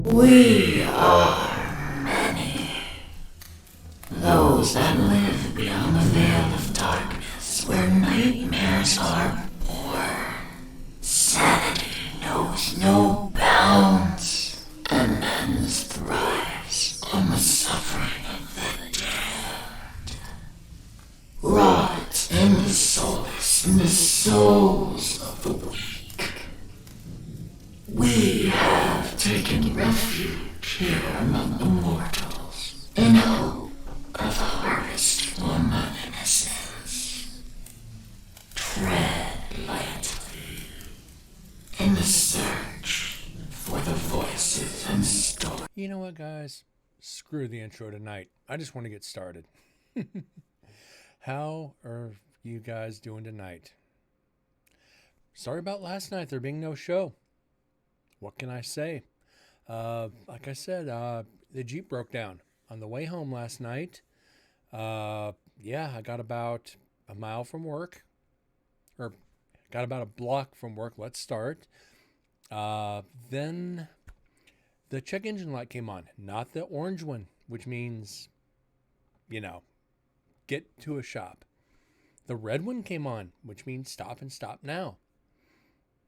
We are many. Those that live beyond the veil of darkness, where nightmares are born. Sanity knows no bounds, and men's thrives on the suffering of the damned. Rot in the solace in the souls of the weak. We have taken refuge here among the mortals, in hope of harvest from innocence. Tread lightly in the search for the voices and stories. You know what, guys? Screw the intro tonight. I just want to get started. How are you guys doing tonight? Sorry about last night, there being no show. What can I say? Like I said, the Jeep broke down on the way home last night. I got about a mile from work, or got about a block from work. Let's start. Then the check engine light came on, not the orange one, which means, get to a shop. The red one came on, which means stop and stop now.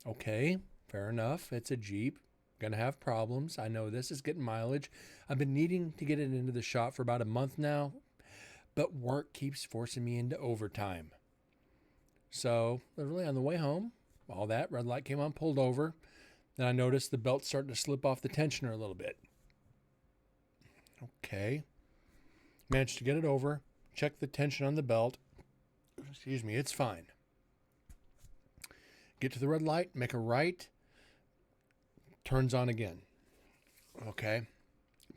Okay, fair enough. It's a Jeep. Gonna have problems. I know this is getting mileage. I've been needing to get it into the shop for about a month now, but work keeps forcing me into overtime. So, literally on the way home, all that red light came on, pulled over. Then I noticed the belt starting to slip off the tensioner a little bit. Okay. Managed to get it over. Check the tension on the belt. Excuse me, it's fine. Get to the red light, make a right. Turns on again. Okay.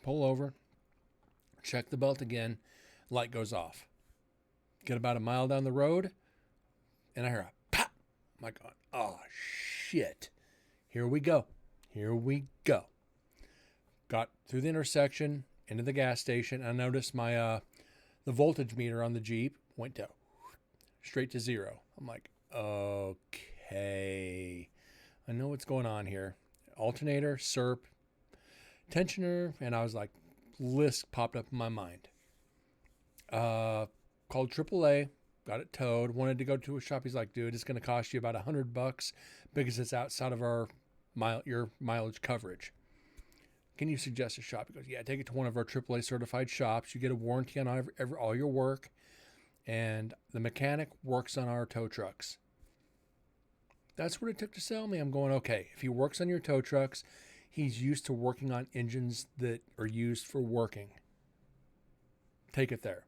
Pull over. Check the belt again. Light goes off. Get about a mile down the road. And I hear a pop. I'm like, oh, shit. Here we go. Got through the intersection, into the gas station. I noticed my the voltage meter on the Jeep went down straight to zero. I'm like, okay. I know what's going on here. Alternator, SERP, tensioner, and I was like, list popped up in my mind. Called AAA, got it towed, wanted to go to a shop. He's like, dude, it's going to cost you about $100 because it's outside of your mileage coverage. Can you suggest a shop? He goes, yeah, take it to one of our AAA certified shops. You get a warranty on all your work, and the mechanic works on our tow trucks. That's what it took to sell me. I'm going, okay, if he works on your tow trucks, he's used to working on engines that are used for working. Take it there.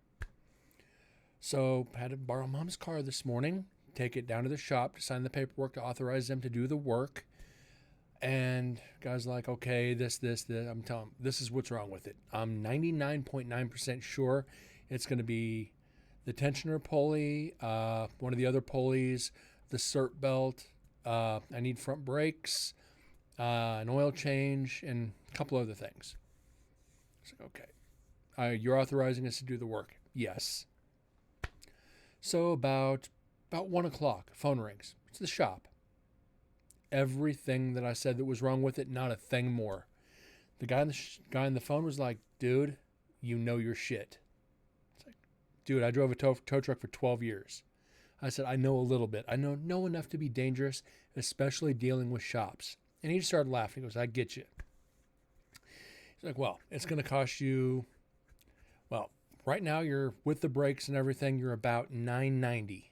So I had to borrow Mom's car this morning, take it down to the shop to sign the paperwork to authorize them to do the work. And guys like, okay, this. I'm telling him, this is what's wrong with it. I'm 99.9% sure it's going to be the tensioner pulley, one of the other pulleys, the SERP belt. I need front brakes, an oil change, and a couple other things. It's like, okay. You're authorizing us to do the work? Yes. So about 1 o'clock, phone rings. It's the shop. Everything that I said that was wrong with it, not a thing more. The guy on the phone was like, dude, you know your shit. It's like, dude, I drove a tow truck for 12 years. I said, I know a little bit. I know enough to be dangerous, especially dealing with shops. And he just started laughing. He goes, I get you. He's like, well, it's going to cost you, right now you're with the brakes and everything, you're about $990.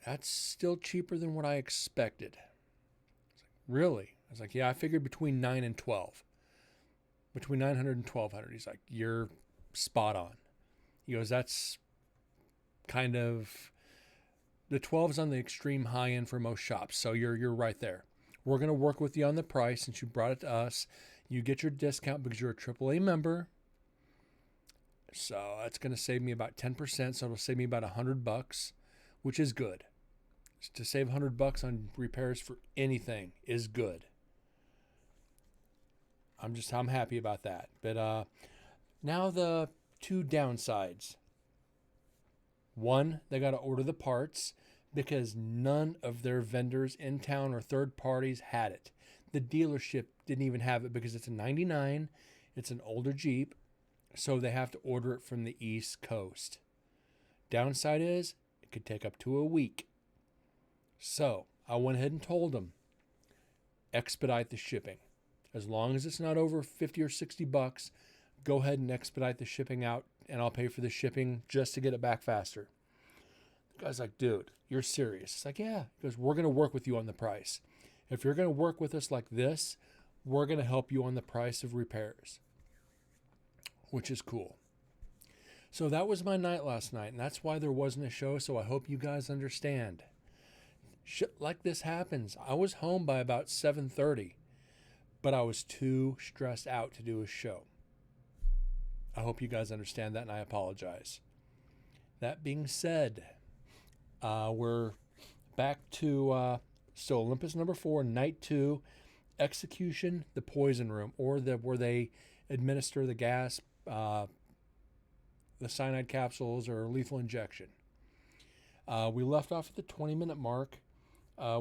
That's still cheaper than what I expected. Really? I was like, yeah, I figured between 9 and 12. Between 900 and 1200. He's like, you're spot on. He goes, that's kind of, the 12's on the extreme high end for most shops. So you're right there. We're going to work with you on the price since you brought it to us. You get your discount because you're a AAA member. So that's going to save me about 10%. So it'll save me about $100, which is good. To save $100 on repairs for anything is good. I'm happy about that. But now the two downsides. One, they got to order the parts because none of their vendors in town or third parties had it. The dealership didn't even have it because it's a 99. It's an older Jeep, so they have to order it from the East Coast. Downside is it could take up to a week. So I went ahead and told them, expedite the shipping. As long as it's not over 50 or 60 bucks, go ahead and expedite the shipping out, and I'll pay for the shipping just to get it back faster. The guy's like, dude, you're serious? It's like, yeah. He goes, we're going to work with you on the price. If you're going to work with us like this, we're going to help you on the price of repairs, which is cool. So that was my night last night, and that's why there wasn't a show, so I hope you guys understand. Shit like this happens. I was home by about 7:30, but I was too stressed out to do a show. I hope you guys understand that, and I apologize. That being said, we're back to still Olympus number 4, night 2, Execution, the Poison Room, or where they administer the gas, the cyanide capsules, or lethal injection. We left off at the 20-minute mark.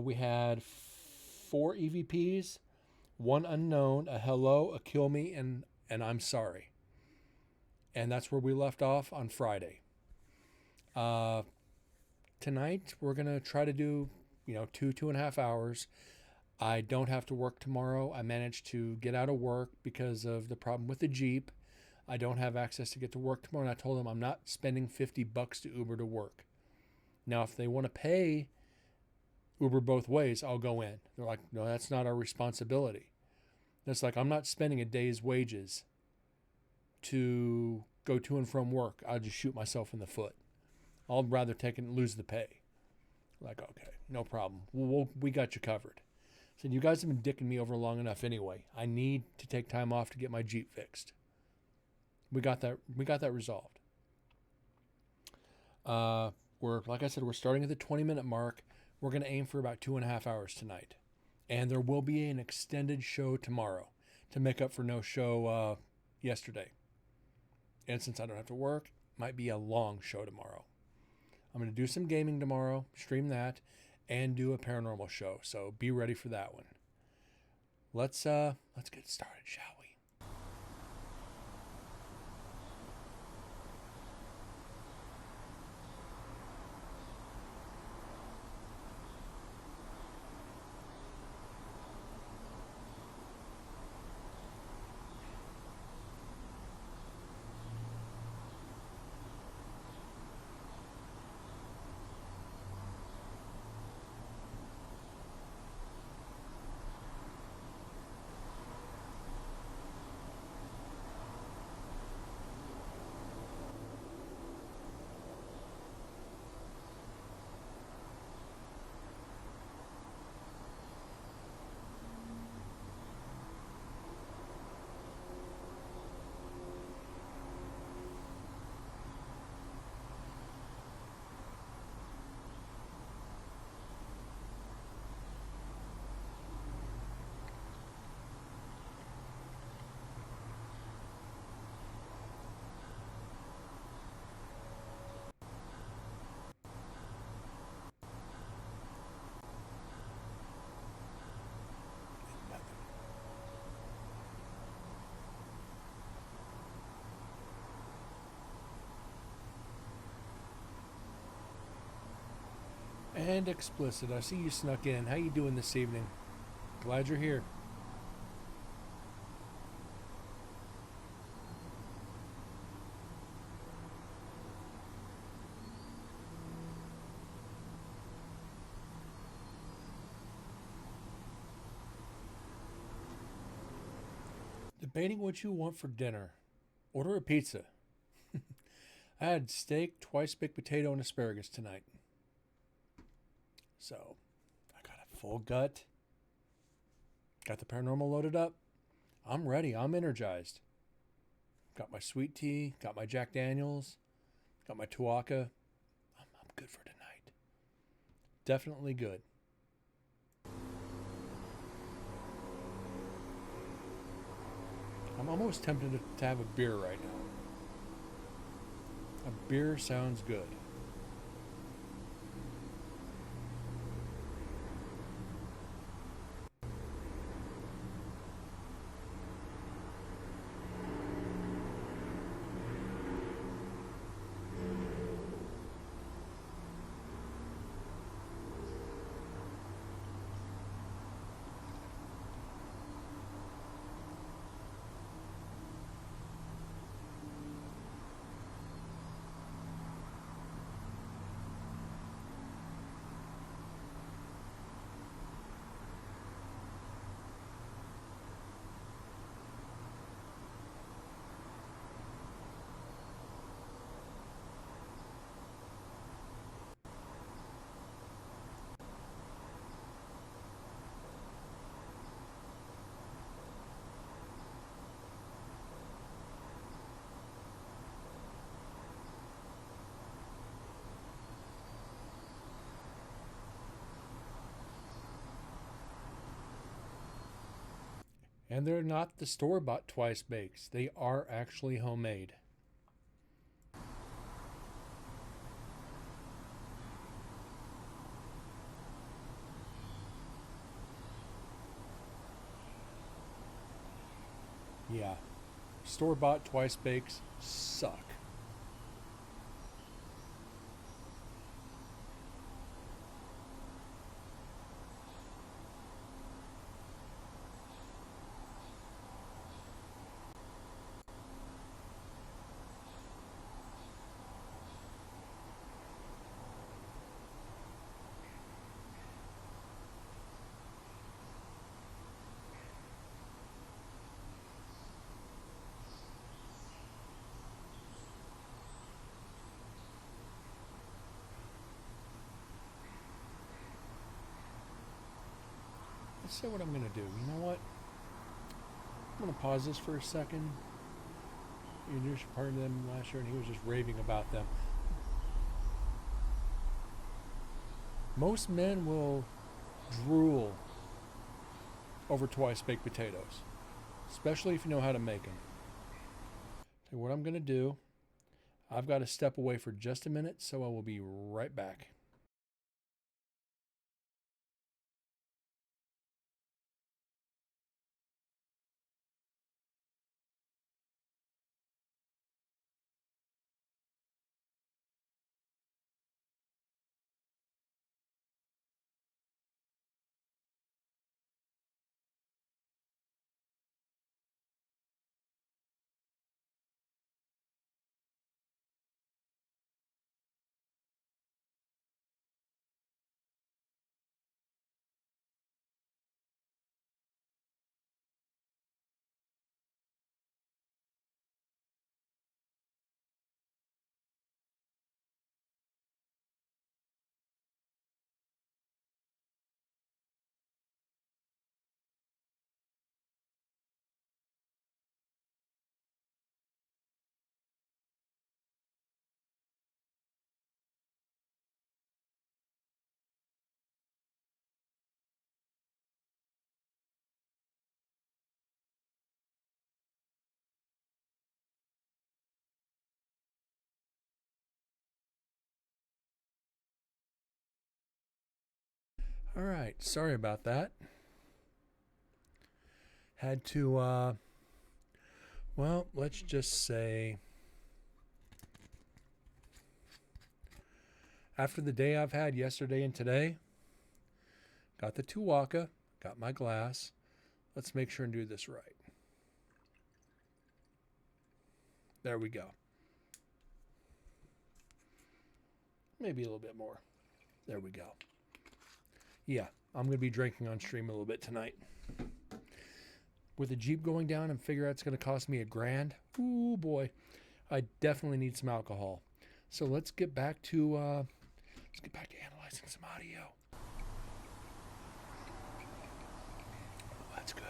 We had 4 EVPs, 1 unknown, a hello, a kill me, and I'm sorry. And that's where we left off on Friday. Tonight, we're going to try to do, 2.5 hours. I don't have to work tomorrow. I managed to get out of work because of the problem with the Jeep. I don't have access to get to work tomorrow, and I told them I'm not spending $50 to Uber to work. Now, if they want to pay Uber both ways, I'll go in. They're like, no, that's not our responsibility. It's like, I'm not spending a day's wages to go to and from work. I'll just shoot myself in the foot. I'll rather take it and lose the pay. Like, okay, no problem. We got you covered. So you guys have been dicking me over long enough anyway. I need to take time off to get my Jeep fixed. We got that resolved. Like I said, we're starting at the 20-minute mark. We're going to aim for about 2.5 hours tonight. And there will be an extended show tomorrow to make up for no show yesterday. And since I don't have to work, it might be a long show tomorrow. I'm going to do some gaming tomorrow, stream that, and do a paranormal show. So be ready for that one. Let's get started, shall we? And explicit. I see you snuck in. How you doing this evening? Glad you're here. Debating what you want for dinner. Order a pizza. I had steak, twice baked potato, and asparagus tonight. So, I got a full gut. Got the paranormal loaded up. I'm ready. I'm energized. Got my sweet tea. Got my Jack Daniels. Got my Tuaca. I'm good for tonight. Definitely good. I'm almost tempted to have a beer right now. A beer sounds good. And they're not the store-bought twice bakes. They are actually homemade. Yeah. Store-bought twice bakes suck. Let's see what I'm going to do. You know what? I'm going to pause this for a second. You introduced part of them last year, and he was just raving about them. Most men will drool over twice baked potatoes, especially if you know how to make them. So what I'm going to do, I've got to step away for just a minute, so I will be right back. All right, sorry about that. Had to, well, let's just say, after the day I've had yesterday and today, got the Tuwaka, got my glass. Let's make sure and do this right. There we go. Maybe a little bit more. There we go. Yeah, I'm going to be drinking on stream a little bit tonight. With the Jeep going down and figure out it's going to cost me $1,000. Ooh, boy. I definitely need some alcohol. So let's get back to analyzing some audio. Oh, that's good.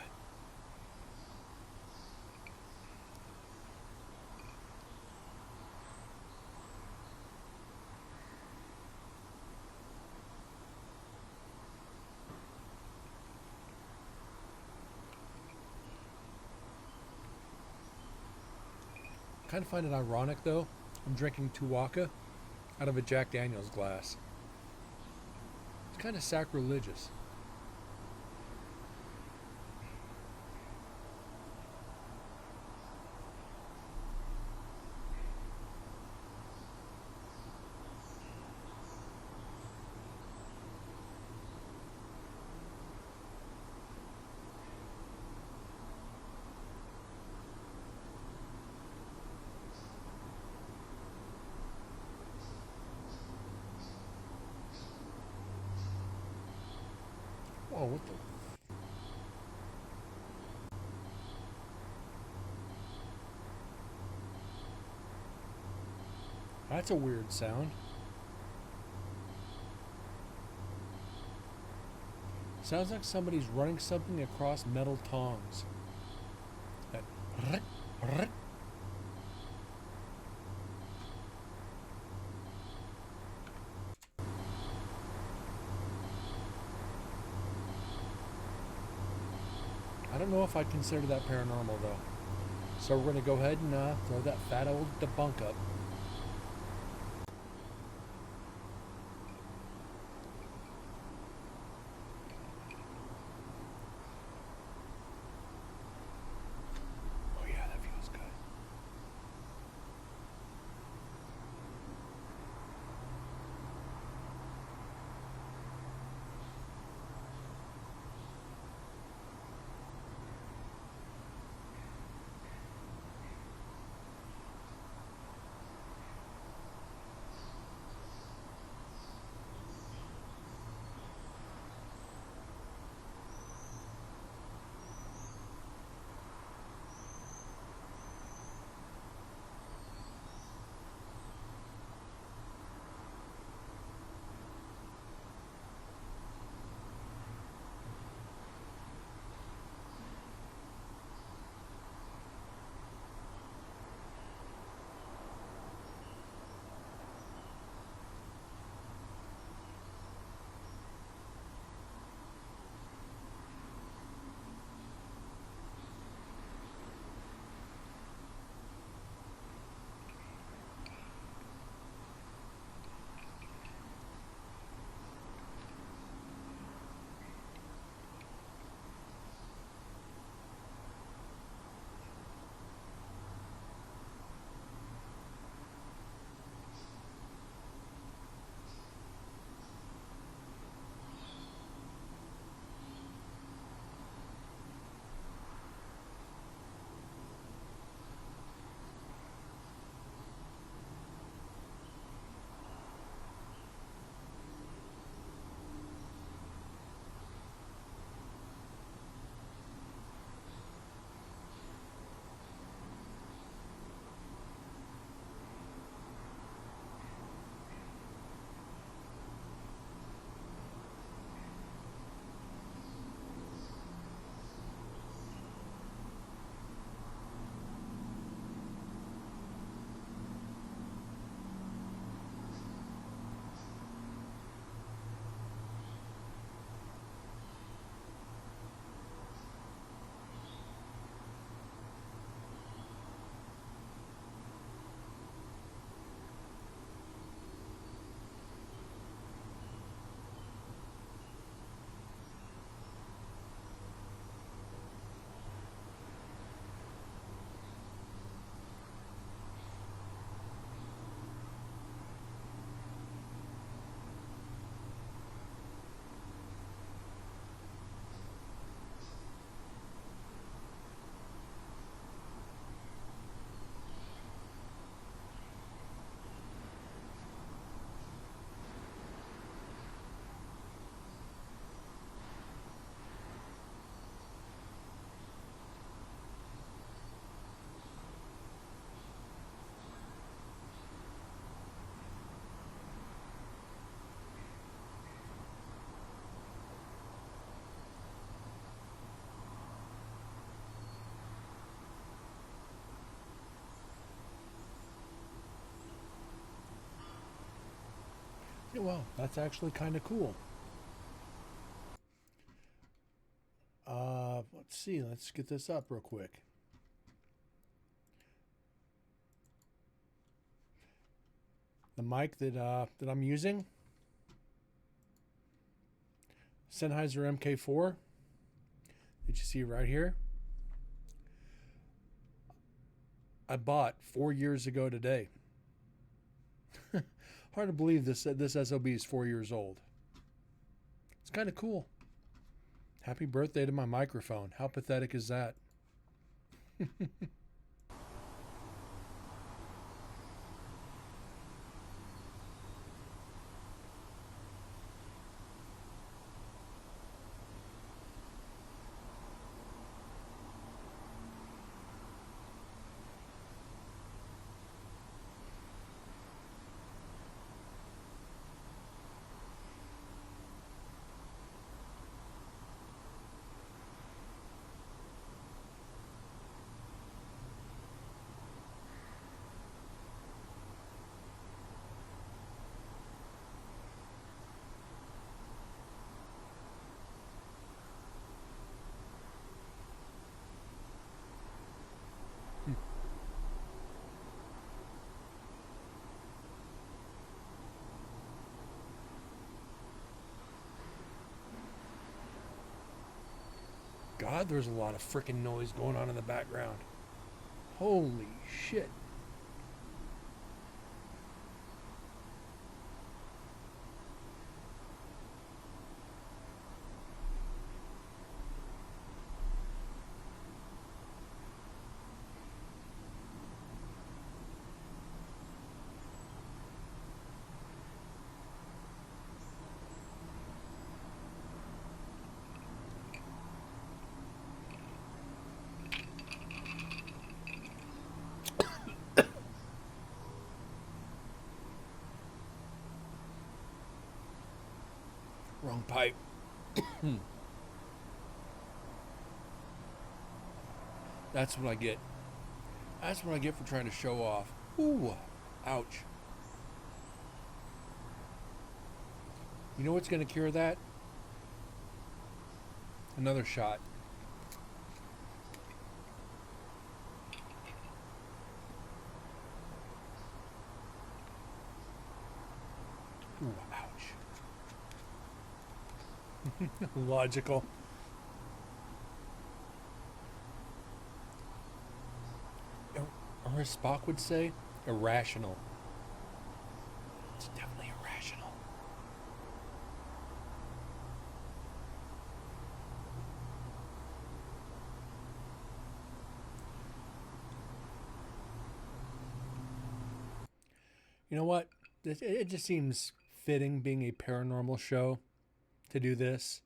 Kind of find it ironic though. I'm drinking Tuwaka out of a Jack Daniels glass. It's kind of sacrilegious. Oh, what the? That's a weird sound. Sounds like somebody's running something across metal tongs. That I don't know if I'd consider that paranormal though. So we're going to go ahead and throw that fat old debunk up. Oh yeah, that feels good. Yeah, well, that's actually kind of cool. Let's see. Let's get this up real quick. The mic that I'm using, Sennheiser MK4, that you see right here, I bought 4 years ago today. Hard to believe this SOB is 4 years old. It's kind of cool. Happy birthday to my microphone. How pathetic is that? God, there's a lot of freaking noise going on in the background. Holy shit. Wrong pipe. That's what I get. That's what I get for trying to show off. Ooh, ouch. You know what's going to cure that? Another shot. Ooh, ouch. Logical. Or as Spock would say, irrational. It's definitely irrational. You know what? It just seems fitting, being a paranormal show, to do this.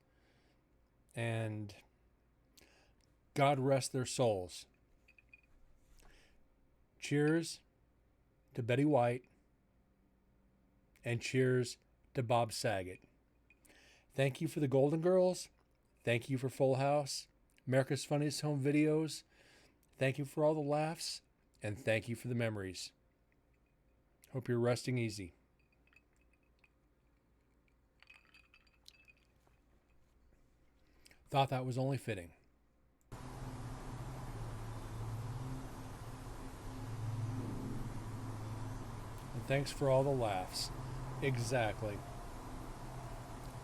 And God rest their souls. Cheers to Betty White, and cheers to Bob Saget. Thank you for the Golden Girls. Thank you for Full House, America's Funniest Home Videos. Thank you for all the laughs, and thank you for the memories. Hope you're resting easy. Thought that was only fitting. And thanks for all the laughs. Exactly.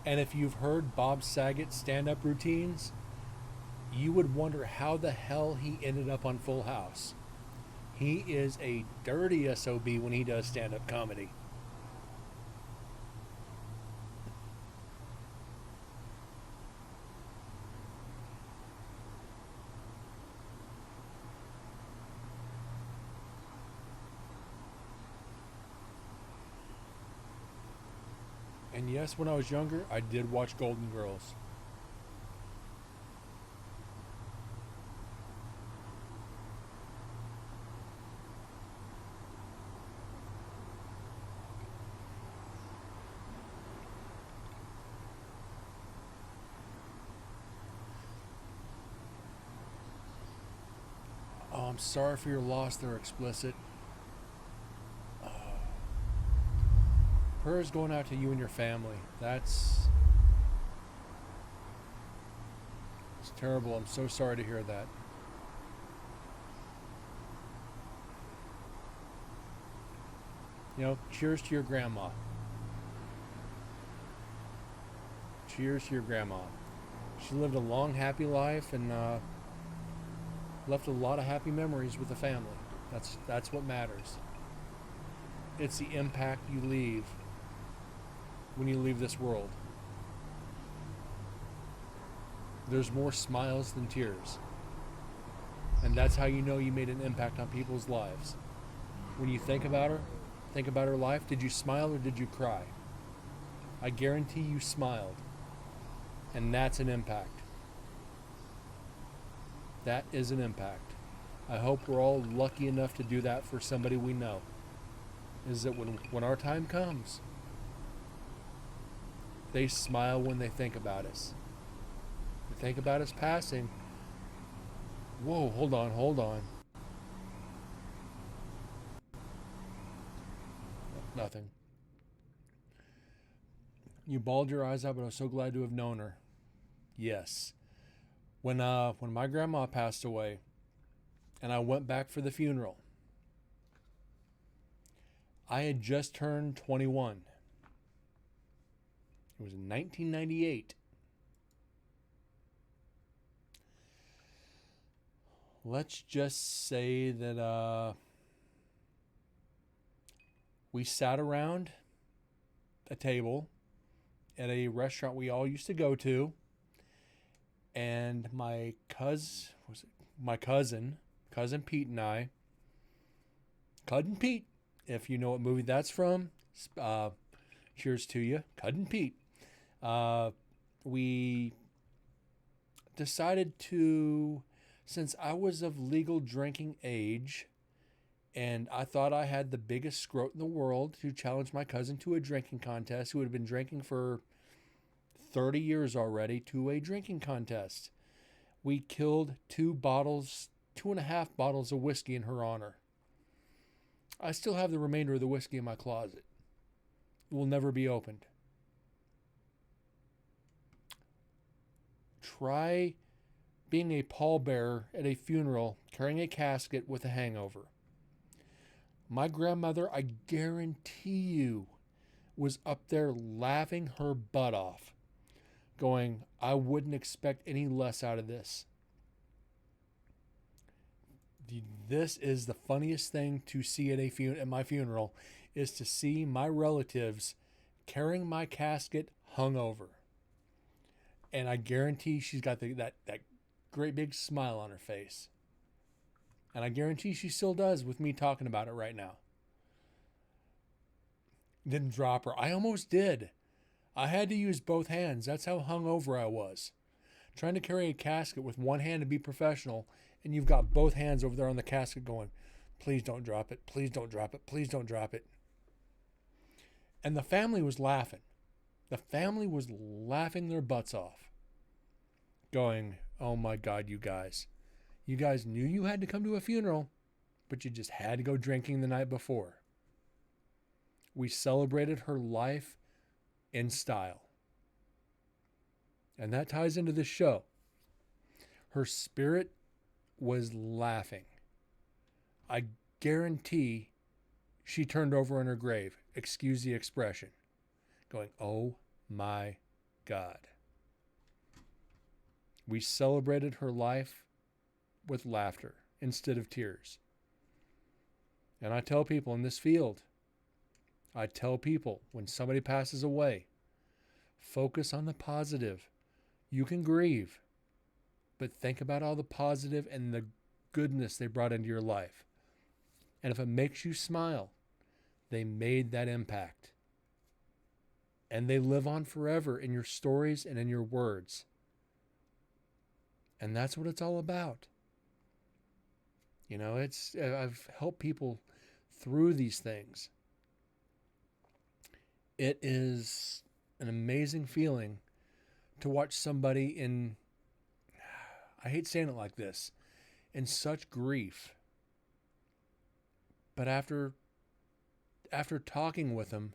And if you've heard Bob Saget's stand-up routines, you would wonder how the hell he ended up on Full House. He is a dirty SOB when he does stand-up comedy. And yes, when I was younger, I did watch Golden Girls. Oh, I'm sorry for your loss. They're explicit. Prayers going out to you and your family. It's terrible. I'm so sorry to hear that. You know, cheers to your grandma. Cheers to your grandma. She lived a long, happy life and left a lot of happy memories with the family. That's what matters. It's the impact you leave when you leave this world. There's more smiles than tears. And that's how you know you made an impact on people's lives. When you think about her life, did you smile or did you cry? I guarantee you smiled. And that's an impact. That is an impact. I hope we're all lucky enough to do that for somebody we know. Is that when our time comes, they smile when they think about us. They think about us passing. Whoa, hold on. Nothing. You bawled your eyes out, but I was so glad to have known her. Yes. When my grandma passed away, and I went back for the funeral, I had just turned 21. It was in 1998. let's just say that we sat around a table at a restaurant we all used to go to, and my cousin Pete and I, Cousin Pete, if you know what movie that's from, cheers to you, Cousin Pete. We decided to, since I was of legal drinking age, and I thought I had the biggest scrote in the world, to challenge my cousin to a drinking contest, who had been drinking for 30 years already, to a drinking contest. We killed 2.5 bottles of whiskey in her honor. I still have the remainder of the whiskey in my closet. It will never be opened. Try being a pallbearer at a funeral, carrying a casket with a hangover. My grandmother, I guarantee you, was up there laughing her butt off, going, I wouldn't expect any less out of this. This is the funniest thing to see at my funeral, is to see my relatives carrying my casket hungover. And I guarantee she's got that great big smile on her face. And I guarantee she still does with me talking about it right now. Didn't drop her. I almost did. I had to use both hands. That's how hungover I was. Trying to carry a casket with one hand to be professional, and you've got both hands over there on the casket going, please don't drop it, please don't drop it, please don't drop it. And the family was laughing. The family was laughing their butts off, going, oh my God, you guys. You guys knew you had to come to a funeral, but you just had to go drinking the night before. We celebrated her life in style. And that ties into this show. Her spirit was laughing. I guarantee she turned over in her grave, excuse the expression, going, oh my God. We celebrated her life with laughter instead of tears. And I tell people in this field, when somebody passes away, focus on the positive. You can grieve, but think about all the positive and the goodness they brought into your life. And if it makes you smile, they made that impact. And they live on forever in your stories and in your words. And that's what it's all about. You know, I've helped people through these things. It is an amazing feeling to watch somebody in, I hate saying it like this, in such grief. But after talking with them,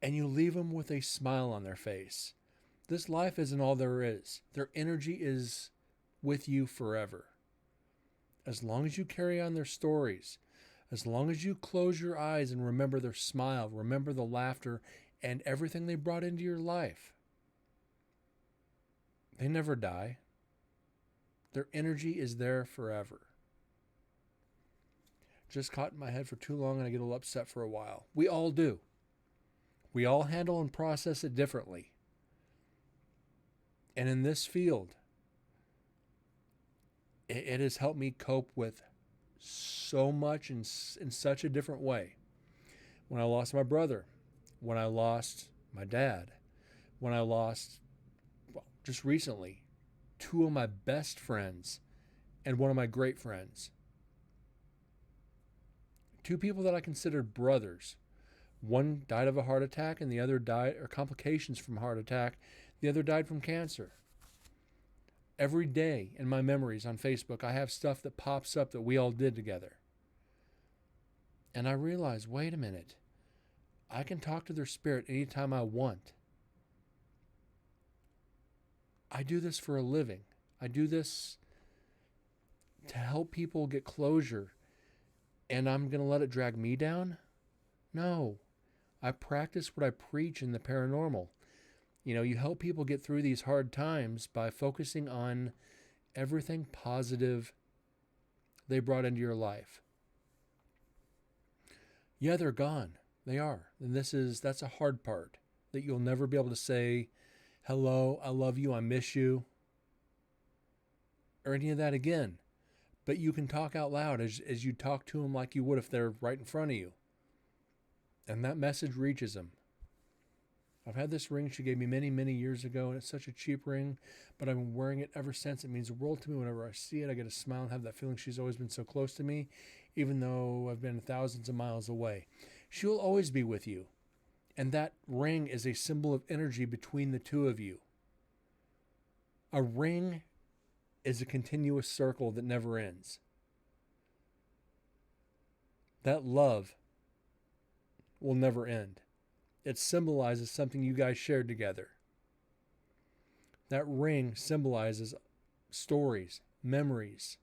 and you leave them with a smile on their face. This life isn't all there is. Their energy is with you forever. As long as you carry on their stories, as long as you close your eyes and remember their smile, remember the laughter, and everything they brought into your life, they never die. Their energy is there forever. Just caught in my head for too long and I get a little upset for a while. We all do. We all handle and process it differently. And in this field, it has helped me cope with so much in such a different way. When I lost my brother, when I lost my dad, when I lost, just recently, 2 of my best friends and one of my great friends. 2 people that I considered brothers. One died of a heart attack and the other died, or complications from heart attack. The other died from cancer. Every day in my memories on Facebook, I have stuff that pops up that we all did together. And I realize, wait a minute, I can talk to their spirit anytime I want. I do this for a living. I do this to help people get closure. And I'm going to let it drag me down? No. I practice what I preach in the paranormal. You know, you help people get through these hard times by focusing on everything positive they brought into your life. Yeah, they're gone. They are. And that's a hard part, that you'll never be able to say, hello, I love you, I miss you, or any of that again. But you can talk out loud as you talk to them like you would if they're right in front of you. And that message reaches them. I've had this ring she gave me many, many years ago, and it's such a cheap ring, but I've been wearing it ever since. It means the world to me. Whenever I see it, I get a smile and have that feeling she's always been so close to me, even though I've been thousands of miles away. She'll always be with you. And that ring is a symbol of energy between the two of you. A ring is a continuous circle that never ends. That love will never end. It symbolizes something you guys shared together. That ring symbolizes stories, memories,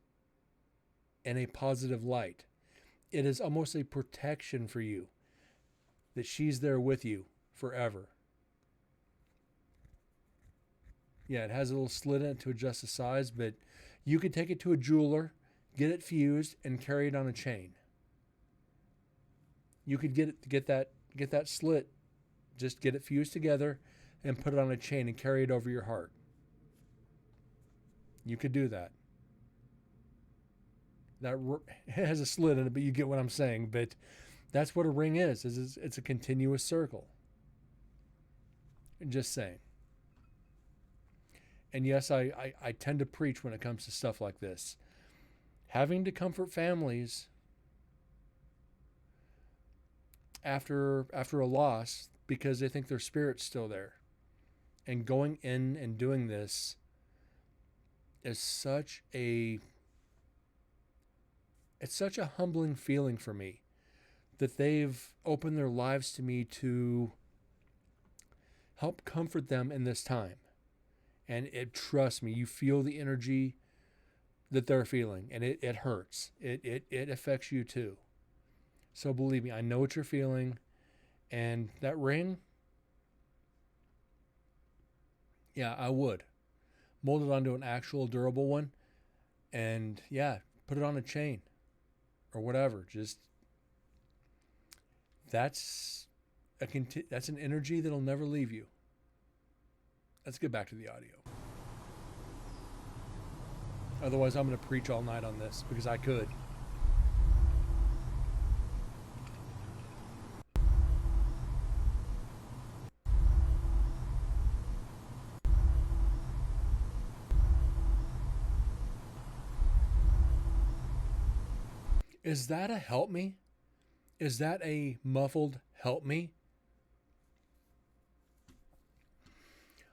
and a positive light. It is almost a protection for you, that she's there with you forever. Yeah, it has a little slit in it to adjust the size, but you could take it to a jeweler, get it fused, and carry it on a chain. You could get that slit, just get it fused together and put it on a chain and carry it over your heart. You could do that. It has a slit in it, but you get what I'm saying. But that's what a ring is. It's a continuous circle. Just saying. And yes, I tend to preach when it comes to stuff like this. Having to comfort families after a loss because they think their spirit's still there. And going in and doing this is such a humbling feeling for me, that they've opened their lives to me to help comfort them in this time. And trust me, you feel the energy that they're feeling, and it hurts. It affects you too. So believe me, I know what you're feeling. And that ring, yeah, I would mold it onto an actual durable one, and yeah, put it on a chain or whatever. Just that's an energy that'll never leave you. Let's get back to the audio. Otherwise, I'm going to preach all night on this because I could. Is that a help me? Is that a muffled help me?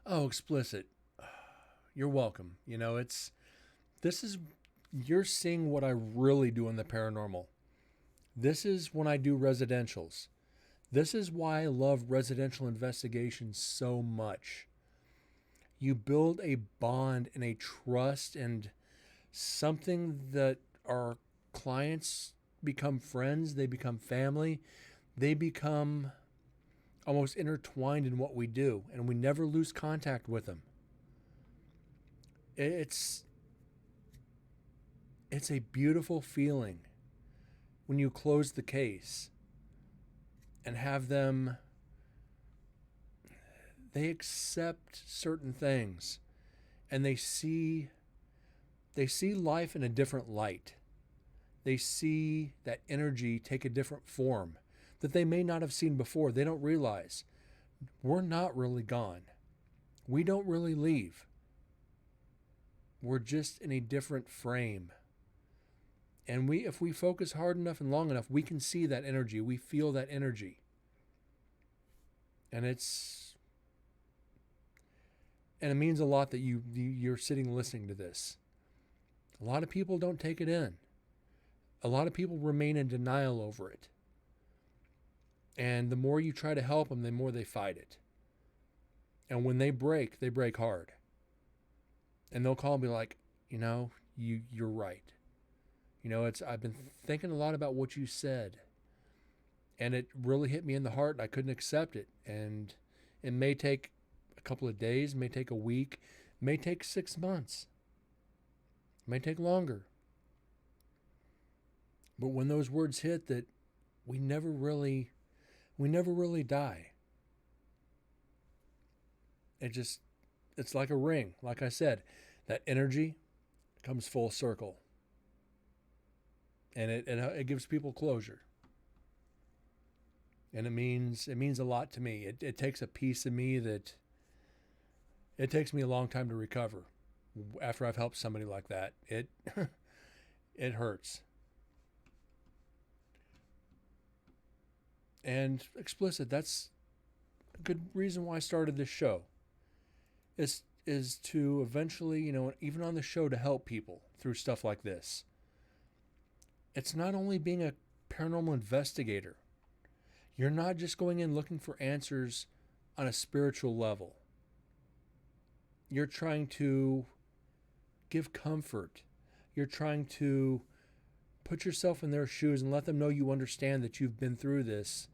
Oh, explicit. You're welcome. You know, you're seeing what I really do in the paranormal. This is when I do residentials. This is why I love residential investigations so much. You build a bond and a trust and something that our clients become friends, they become family, they become almost intertwined in what we do, and we never lose contact with them. It's a beautiful feeling when you close the case and have them, they accept certain things and they see life in a different light. They see that energy take a different form that they may not have seen before. They don't realize we're not really gone. We don't really leave. We're just in a different frame. And if we focus hard enough and long enough, we can see that energy. We feel that energy. And it means a lot that you're sitting listening to this. A lot of people don't take it in. A lot of people remain in denial over it. And the more you try to help them, the more they fight it. And when they break hard. And they'll call me like, you're right. I've been thinking a lot about what you said. And it really hit me in the heart, and I couldn't accept it. And it may take a couple of days, may take a week, may take 6 months. It may take longer. But when those words hit that we never really die. It's like a ring. Like I said, that energy comes full circle. And it gives people closure. And it means a lot to me. It takes a piece of me that it takes me a long time to recover after I've helped somebody like that. It it hurts. And explicit, that's a good reason why I started this show. Is to eventually, even on the show, to help people through stuff like this. It's not only being a paranormal investigator. You're not just going in looking for answers on a spiritual level. You're trying to give comfort. You're trying to put yourself in their shoes and let them know you understand that you've been through this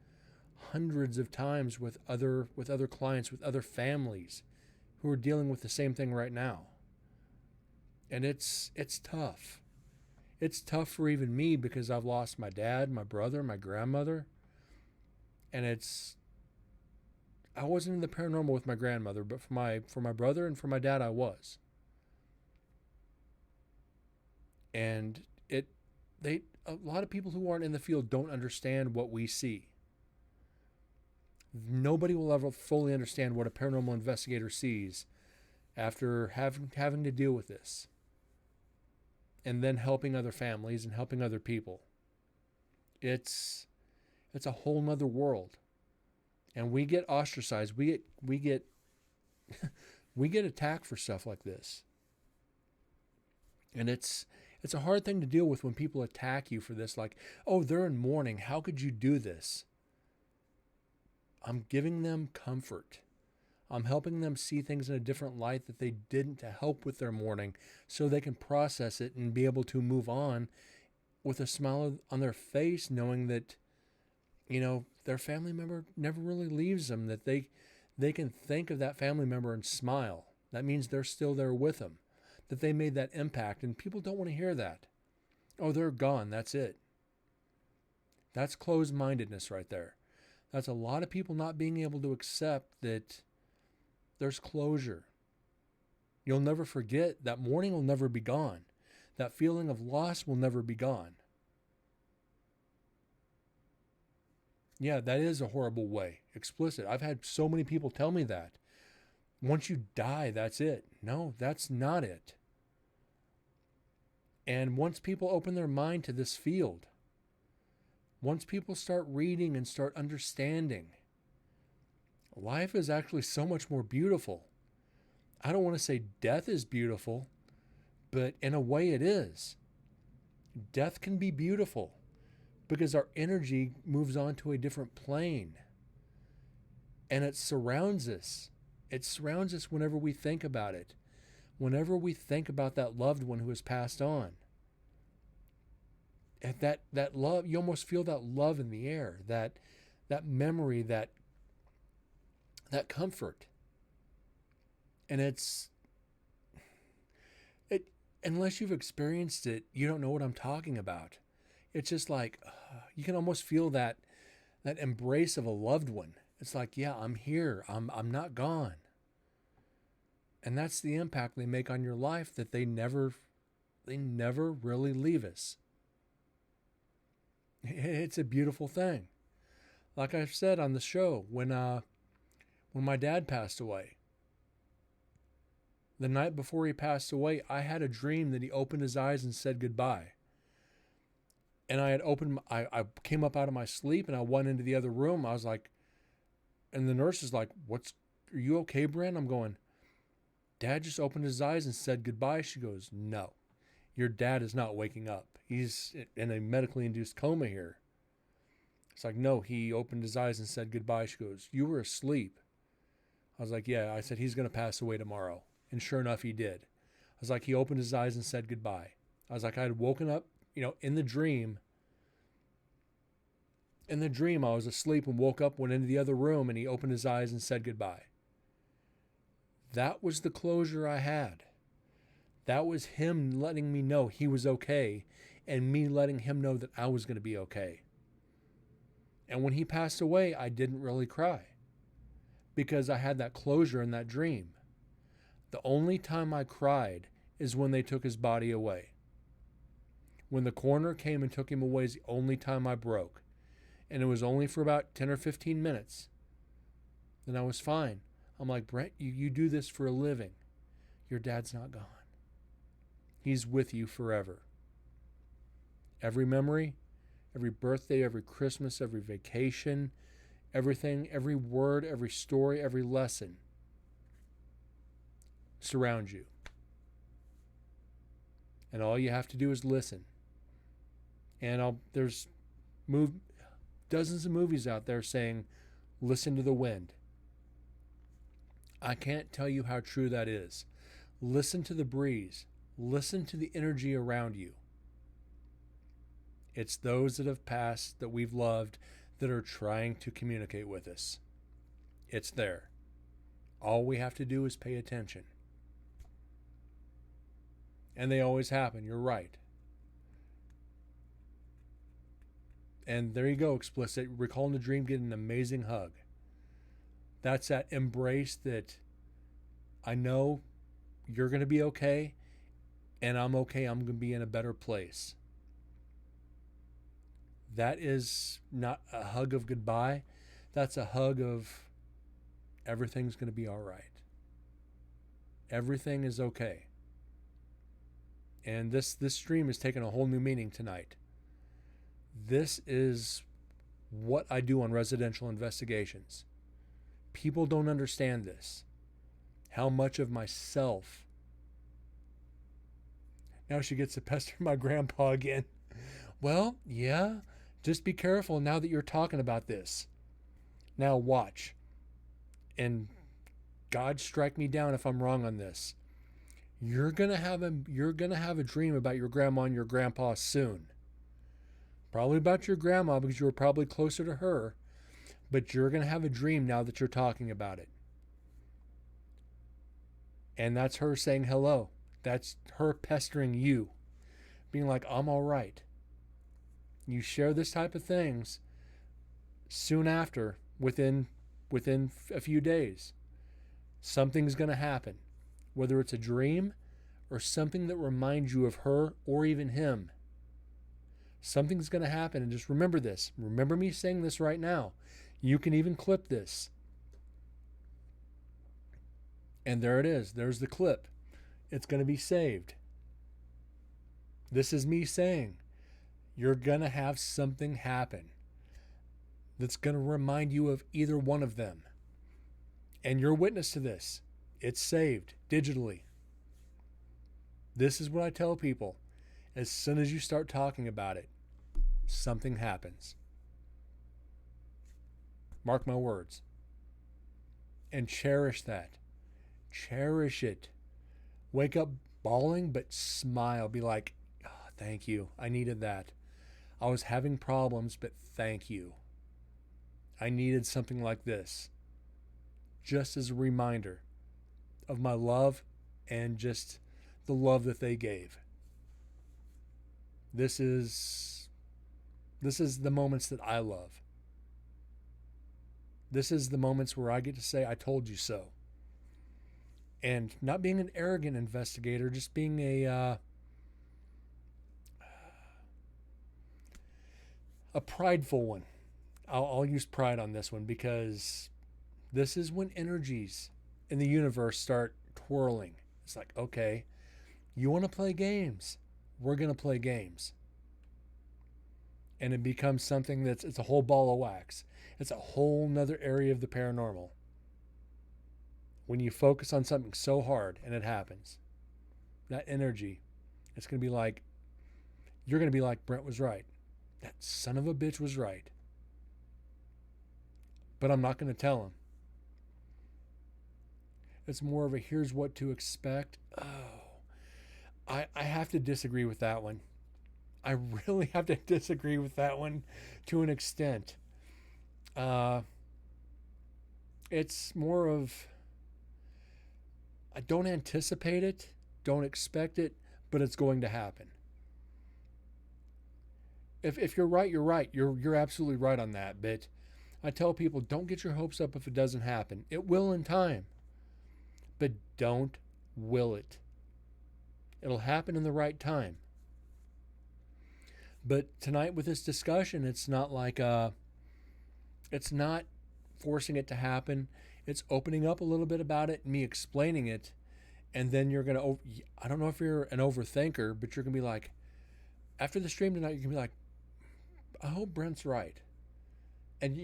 hundreds of times with other clients, with other families who are dealing with the same thing right now. And it's tough. It's tough for even me because I've lost my dad, my brother, my grandmother. And I wasn't in the paranormal with my grandmother, but for my brother and for my dad I was. And a lot of people who aren't in the field don't understand what we see. Nobody will ever fully understand what a paranormal investigator sees after having to deal with this. And then helping other families and helping other people. It's a whole nother world. And we get ostracized. We get we get attacked for stuff like this. And it's a hard thing to deal with when people attack you for this, like, oh, they're in mourning. How could you do this? I'm giving them comfort. I'm helping them see things in a different light that they didn't, to help with their mourning so they can process it and be able to move on with a smile on their face, knowing that, their family member never really leaves them, that they can think of that family member and smile. That means they're still there with them, that they made that impact. And people don't want to hear that. Oh, they're gone. That's it. That's closed-mindedness right there. That's a lot of people not being able to accept that there's closure. You'll never forget. That mourning will never be gone. That feeling of loss will never be gone. Yeah, that is a horrible way. Explicit. I've had so many people tell me that. Once you die, that's it. No, that's not it. And once people open their mind to this field, once people start reading and start understanding, life is actually so much more beautiful. I don't want to say death is beautiful, but in a way it is. Death can be beautiful because our energy moves on to a different plane. And it surrounds us. It surrounds us whenever we think about it. Whenever we think about that loved one who has passed on. And that love, you almost feel that love in the air, that memory, that comfort. And unless you've experienced it, you don't know what I'm talking about. It's just like, you can almost feel that embrace of a loved one. It's like, yeah, I'm here. I'm not gone. And that's the impact they make on your life, that they never really leave us. It's a beautiful thing. Like I've said on the show, when my dad passed away, the night before he passed away, I had a dream that he opened his eyes and said goodbye. And I came up out of my sleep and I went into the other room. I was like, and the nurse is like, are you okay, Brent? I'm going, Dad just opened his eyes and said goodbye. She goes, no, your dad is not waking up. He's in a medically induced coma here. It's like, no, he opened his eyes and said goodbye. She goes, you were asleep. I was like, yeah. I said, he's going to pass away tomorrow. And sure enough, he did. I was like, he opened his eyes and said goodbye. I was like, I had woken up, in the dream. In the dream, I was asleep and woke up, went into the other room, and he opened his eyes and said goodbye. That was the closure I had. That was him letting me know he was okay and me letting him know that I was going to be okay. And when he passed away, I didn't really cry because I had that closure in that dream. The only time I cried is when they took his body away. When the coroner came and took him away is the only time I broke. And it was only for about 10 or 15 minutes. Then I was fine. I'm like, Brent, you do this for a living. Your dad's not gone. He's with you forever. Every memory, every birthday, every Christmas, every vacation, everything, every word, every story, every lesson surrounds you. And all you have to do is listen. And there's dozens of movies out there saying, listen to the wind. I can't tell you how true that is. Listen to the breeze. Listen to the energy around you. It's those that have passed that we've loved that are trying to communicate with us. It's there. All we have to do is pay attention. And they always happen. You're right. And there you go, explicit. Recalling the dream, getting an amazing hug. That's that embrace that I know you're going to be okay, and I'm okay. I'm going to be in a better place. That is not a hug of goodbye. That's a hug of everything's going to be all right. Everything is okay. And this stream is taking a whole new meaning tonight. This is what I do on residential investigations. People don't understand this. How much of myself. Now she gets to pester my grandpa again. Well, yeah, just be careful now that you're talking about this. Now watch. And God strike me down if I'm wrong on this. You're gonna have a dream about your grandma and your grandpa soon. Probably about your grandma because you were probably closer to her. But you're going to have a dream now that you're talking about it. And that's her saying hello. That's her pestering you. Being like, I'm all right. You share this type of things soon after, within a few days. Something's going to happen. Whether it's a dream or something that reminds you of her or even him. Something's going to happen. And just remember this. Remember me saying this right now. You can even clip this. And there it is. There's the clip. It's going to be saved. This is me saying, you're going to have something happen that's going to remind you of either one of them. And you're witness to this. It's saved digitally. This is what I tell people. As soon as you start talking about it, something happens. Mark my words. And cherish that. Cherish it. Wake up bawling, but smile. Be like, oh, thank you. I needed that. I was having problems, but thank you. I needed something like this. Just as a reminder of my love and just the love that they gave. This is the moments that I love. This is the moments where I get to say, I told you so. And not being an arrogant investigator, just being a prideful one. I'll use pride on this one because this is when energies in the universe start twirling. It's like, okay, you want to play games? We're going to play games. And it becomes something it's a whole ball of wax. It's a whole nother area of the paranormal. When you focus on something so hard and it happens, that energy, it's going to be like, you're going to be like, Brent was right. That son of a bitch was right. But I'm not going to tell him. It's more of a here's what to expect. Oh, I have to disagree with that one. I really have to disagree with that one to an extent. It's more of, I don't anticipate it, Don't expect it, but it's going to happen. If you're right, you're right. You're absolutely right on that. But I tell people, don't get your hopes up if it doesn't happen. It will in time, but don't will it. It'll happen in the right time. But tonight with this discussion, it's not like it's not forcing it to happen. It's opening up a little bit about it, me explaining it, and then you're gonna. I don't know if you're an overthinker, but you're gonna be like, after the stream tonight, you're gonna be like, I hope Brent's right, and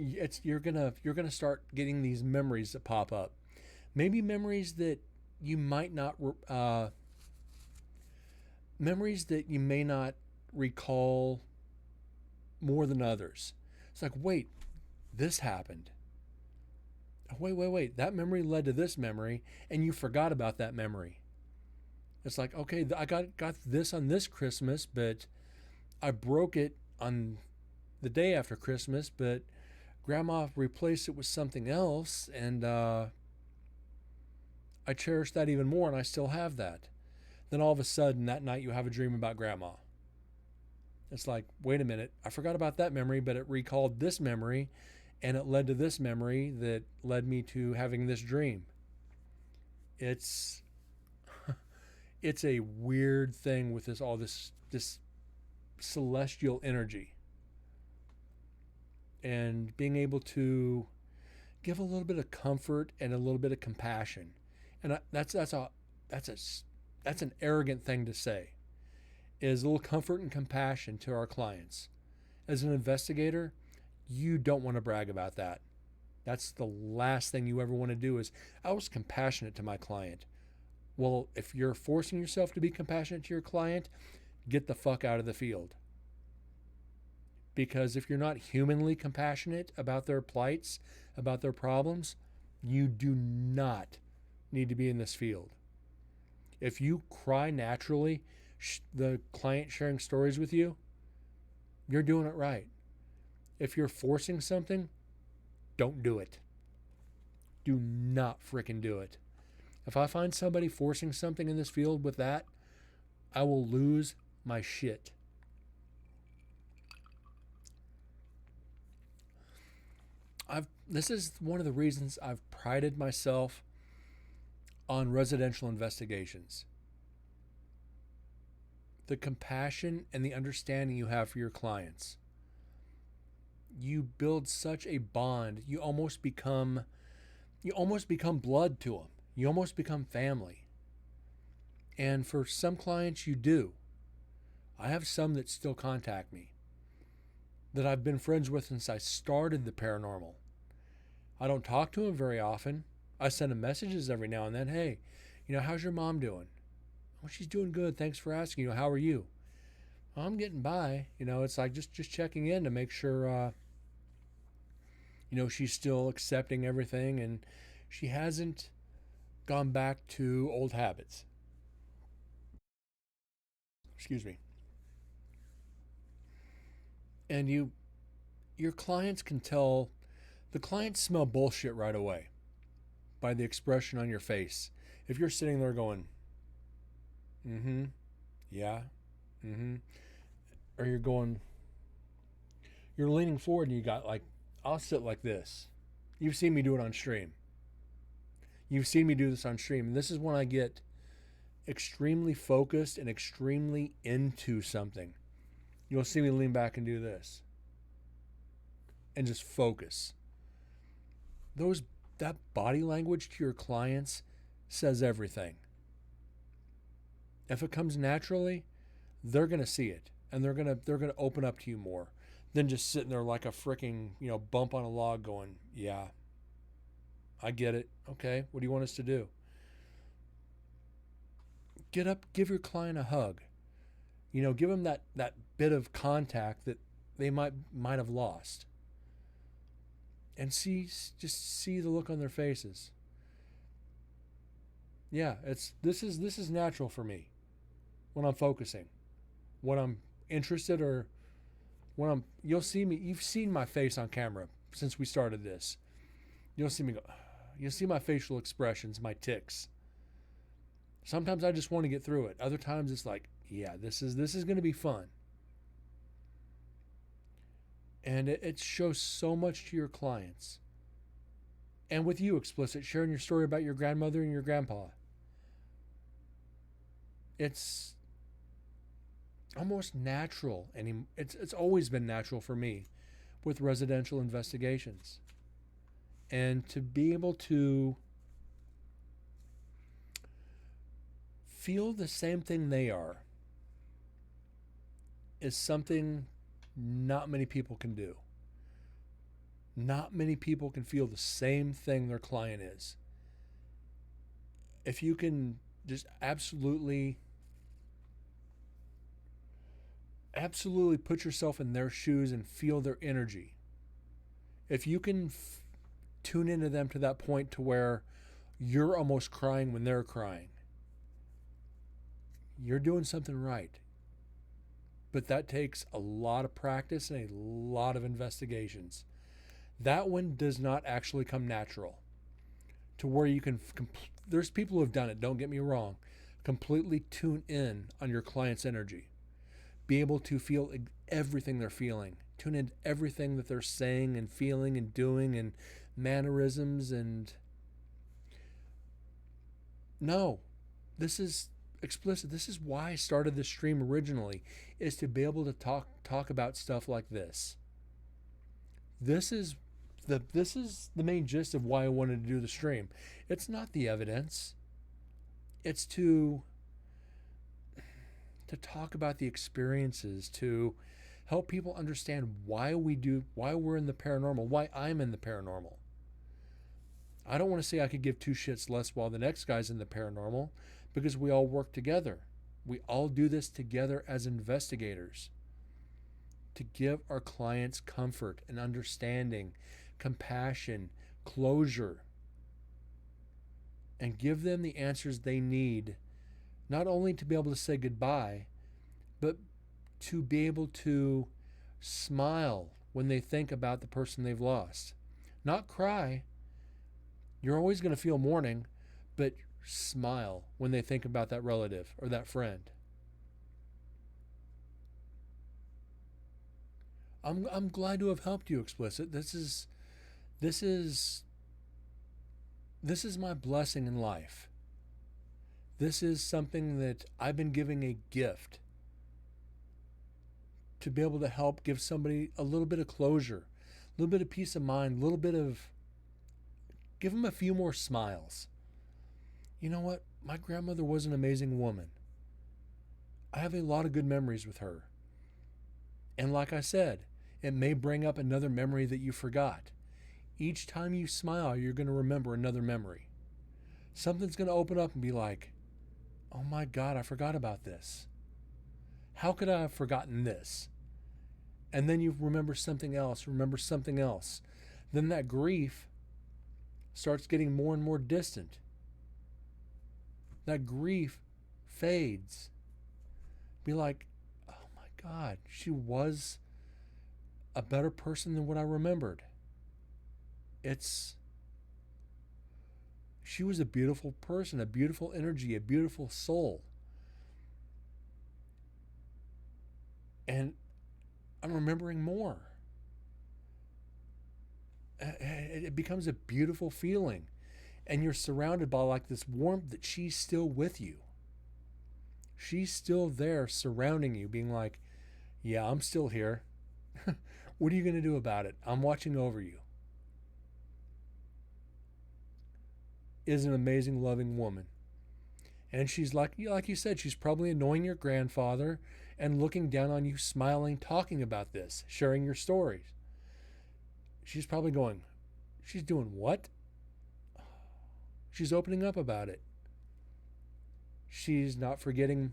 you're gonna start getting these memories that pop up, maybe memories that you might not, memories that you may not recall more than others. It's like, wait, this happened. Wait. That memory led to this memory, and you forgot about that memory. It's like, okay, I got this on this Christmas, but I broke it on the day after Christmas, but Grandma replaced it with something else, and I cherish that even more, and I still have that. Then all of a sudden, that night, you have a dream about Grandma. It's like, wait a minute, I forgot about that memory, but it recalled this memory, and it led to this memory that led me to having this dream. It's it's a weird thing with this celestial energy, and being able to give a little bit of comfort and a little bit of compassion. And that's an arrogant thing to say, is a little comfort and compassion to our clients. As an investigator, you don't want to brag about that. That's the last thing you ever want to do is, I was compassionate to my client. Well, if you're forcing yourself to be compassionate to your client, get the fuck out of the field. Because if you're not humanly compassionate about their plights, about their problems, you do not need to be in this field. If you cry naturally, the client sharing stories with you, you're doing it right. If you're forcing something, don't do it. Do not freaking do it. If I find somebody forcing something in this field with that, I will lose my shit. This is one of the reasons I've prided myself on residential investigations. The compassion and the understanding you have for your clients. You build such a bond. You almost become blood to them. You almost become family. And for some clients, you do. I have some that still contact me, that I've been friends with since I started the paranormal. I don't talk to them very often. I send them messages every now and then. Hey, how's your mom doing? Oh, she's doing good. Thanks for asking. How are you? I'm getting by. It's like just checking in to make sure, she's still accepting everything and she hasn't gone back to old habits. Excuse me. And your clients can tell, the clients smell bullshit right away by the expression on your face. If you're sitting there going, yeah, or you're leaning forward and you got like, I'll sit like this. You've seen me do it on stream. You've seen me do this on stream. And this is when I get extremely focused and extremely into something. You'll see me lean back and do this. And just focus. That body language to your clients says everything. If it comes naturally, they're gonna see it. And they're gonna open up to you more than just sitting there like a freaking, bump on a log going, yeah, I get it. Okay, what do you want us to do? Get up, give your client a hug. Give them that bit of contact that they might have lost. And just see the look on their faces. Yeah, this is natural for me when I'm focusing. When I'm interested or you'll see me, you've seen my face on camera since we started this. You'll see me go, you'll see my facial expressions, my tics. Sometimes I just want to get through it. Other times it's like, yeah, this is going to be fun. And it shows so much to your clients. And with you, Explicit, sharing your story about your grandmother and your grandpa. It's almost natural, and it's always been natural for me with residential investigations. And to be able to feel the same thing they are is something not many people can do. Not many people can feel the same thing their client is. If you can just absolutely put yourself in their shoes and feel their energy. If you can tune into them to that point to where you're almost crying when they're crying, you're doing something right. But that takes a lot of practice and a lot of investigations. That one does not actually come natural to where you can, there's people who have done it, don't get me wrong, completely tune in on your client's energy. Be able to feel everything they're feeling. Tune in everything that they're saying and feeling and doing and mannerisms and... No, this is Explicit. This is why I started this stream originally, is to be able to talk about stuff like this. This is the main gist of why I wanted to do the stream. It's not the evidence. It's to talk about the experiences, to help people understand why we're in the paranormal, why I'm in the paranormal. I don't want to say I could give two shits less while the next guy's in the paranormal, because we all work together. We all do this together as investigators to give our clients comfort and understanding, compassion, closure, and give them the answers they need, not only to be able to say goodbye, but to be able to smile when they think about the person they've lost. Not cry. You're always going to feel mourning, but smile when they think about that relative or that friend. I'm glad to have helped you, Explicit. This is my blessing in life. This is something that I've been giving a gift to be able to help give somebody a little bit of closure, a little bit of peace of mind, a little bit of, give them a few more smiles. You know what? My grandmother was an amazing woman. I have a lot of good memories with her. And like I said, it may bring up another memory that you forgot. Each time you smile, you're going to remember another memory. Something's going to open up and be like, oh my God, I forgot about this. How could I have forgotten this? And then you remember something else. Then that grief starts getting more and more distant. That grief fades. Be like, oh my God, she was a better person than what I remembered. She was a beautiful person, a beautiful energy, a beautiful soul. And I'm remembering more. It becomes a beautiful feeling. And you're surrounded by like this warmth that she's still with you. She's still there surrounding you, being like, yeah, I'm still here. What are you going to do about it? I'm watching over you. Is an amazing, loving woman. And she's like you said, she's probably annoying your grandfather and looking down on you, smiling, talking about this, sharing your stories. She's probably going, she's doing what? She's opening up about it. She's not forgetting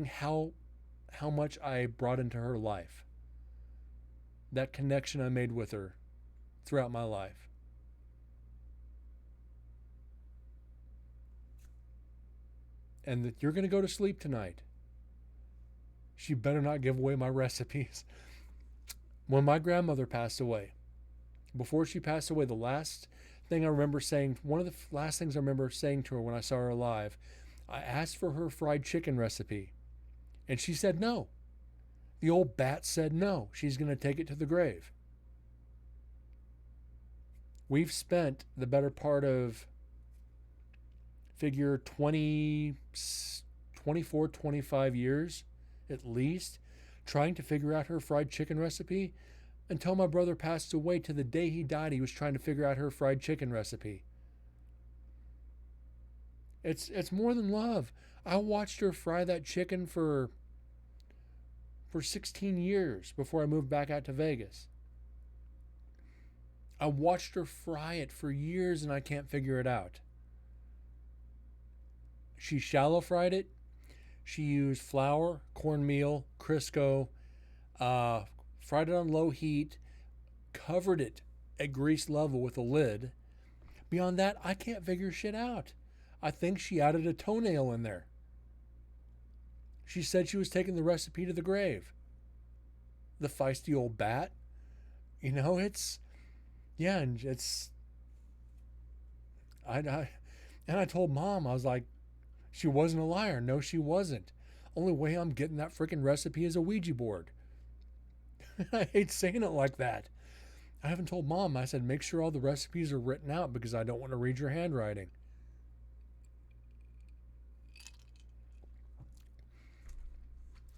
how much I brought into her life. That connection I made with her throughout my life. And that you're going to go to sleep tonight. She better not give away my recipes. When my grandmother passed away, before she passed away, the last thing I remember saying, one of the last things I remember saying to her when I saw her live, I asked for her fried chicken recipe, and she said no. The old bat said no. She's going to take it to the grave. We've spent the better part of figure 20, 24, 25 years at least trying to figure out her fried chicken recipe. Until my brother passed away, to the day he died, he was trying to figure out her fried chicken recipe. It's more than love. I watched her fry that chicken for 16 years before I moved back out to Vegas. I watched her fry it for years and I can't figure it out. She shallow fried it. She used flour, cornmeal, Crisco, fried it on low heat, covered it at grease level with a lid. Beyond that, I can't figure shit out. I think she added a toenail in there. She said she was taking the recipe to the grave. The feisty old bat. You know, it's... Yeah, and it's... And I told Mom, I was like, she wasn't a liar. No, she wasn't. Only way I'm getting that freaking recipe is a Ouija board. I hate saying it like that. I haven't told Mom. I said, make sure all the recipes are written out because I don't want to read your handwriting.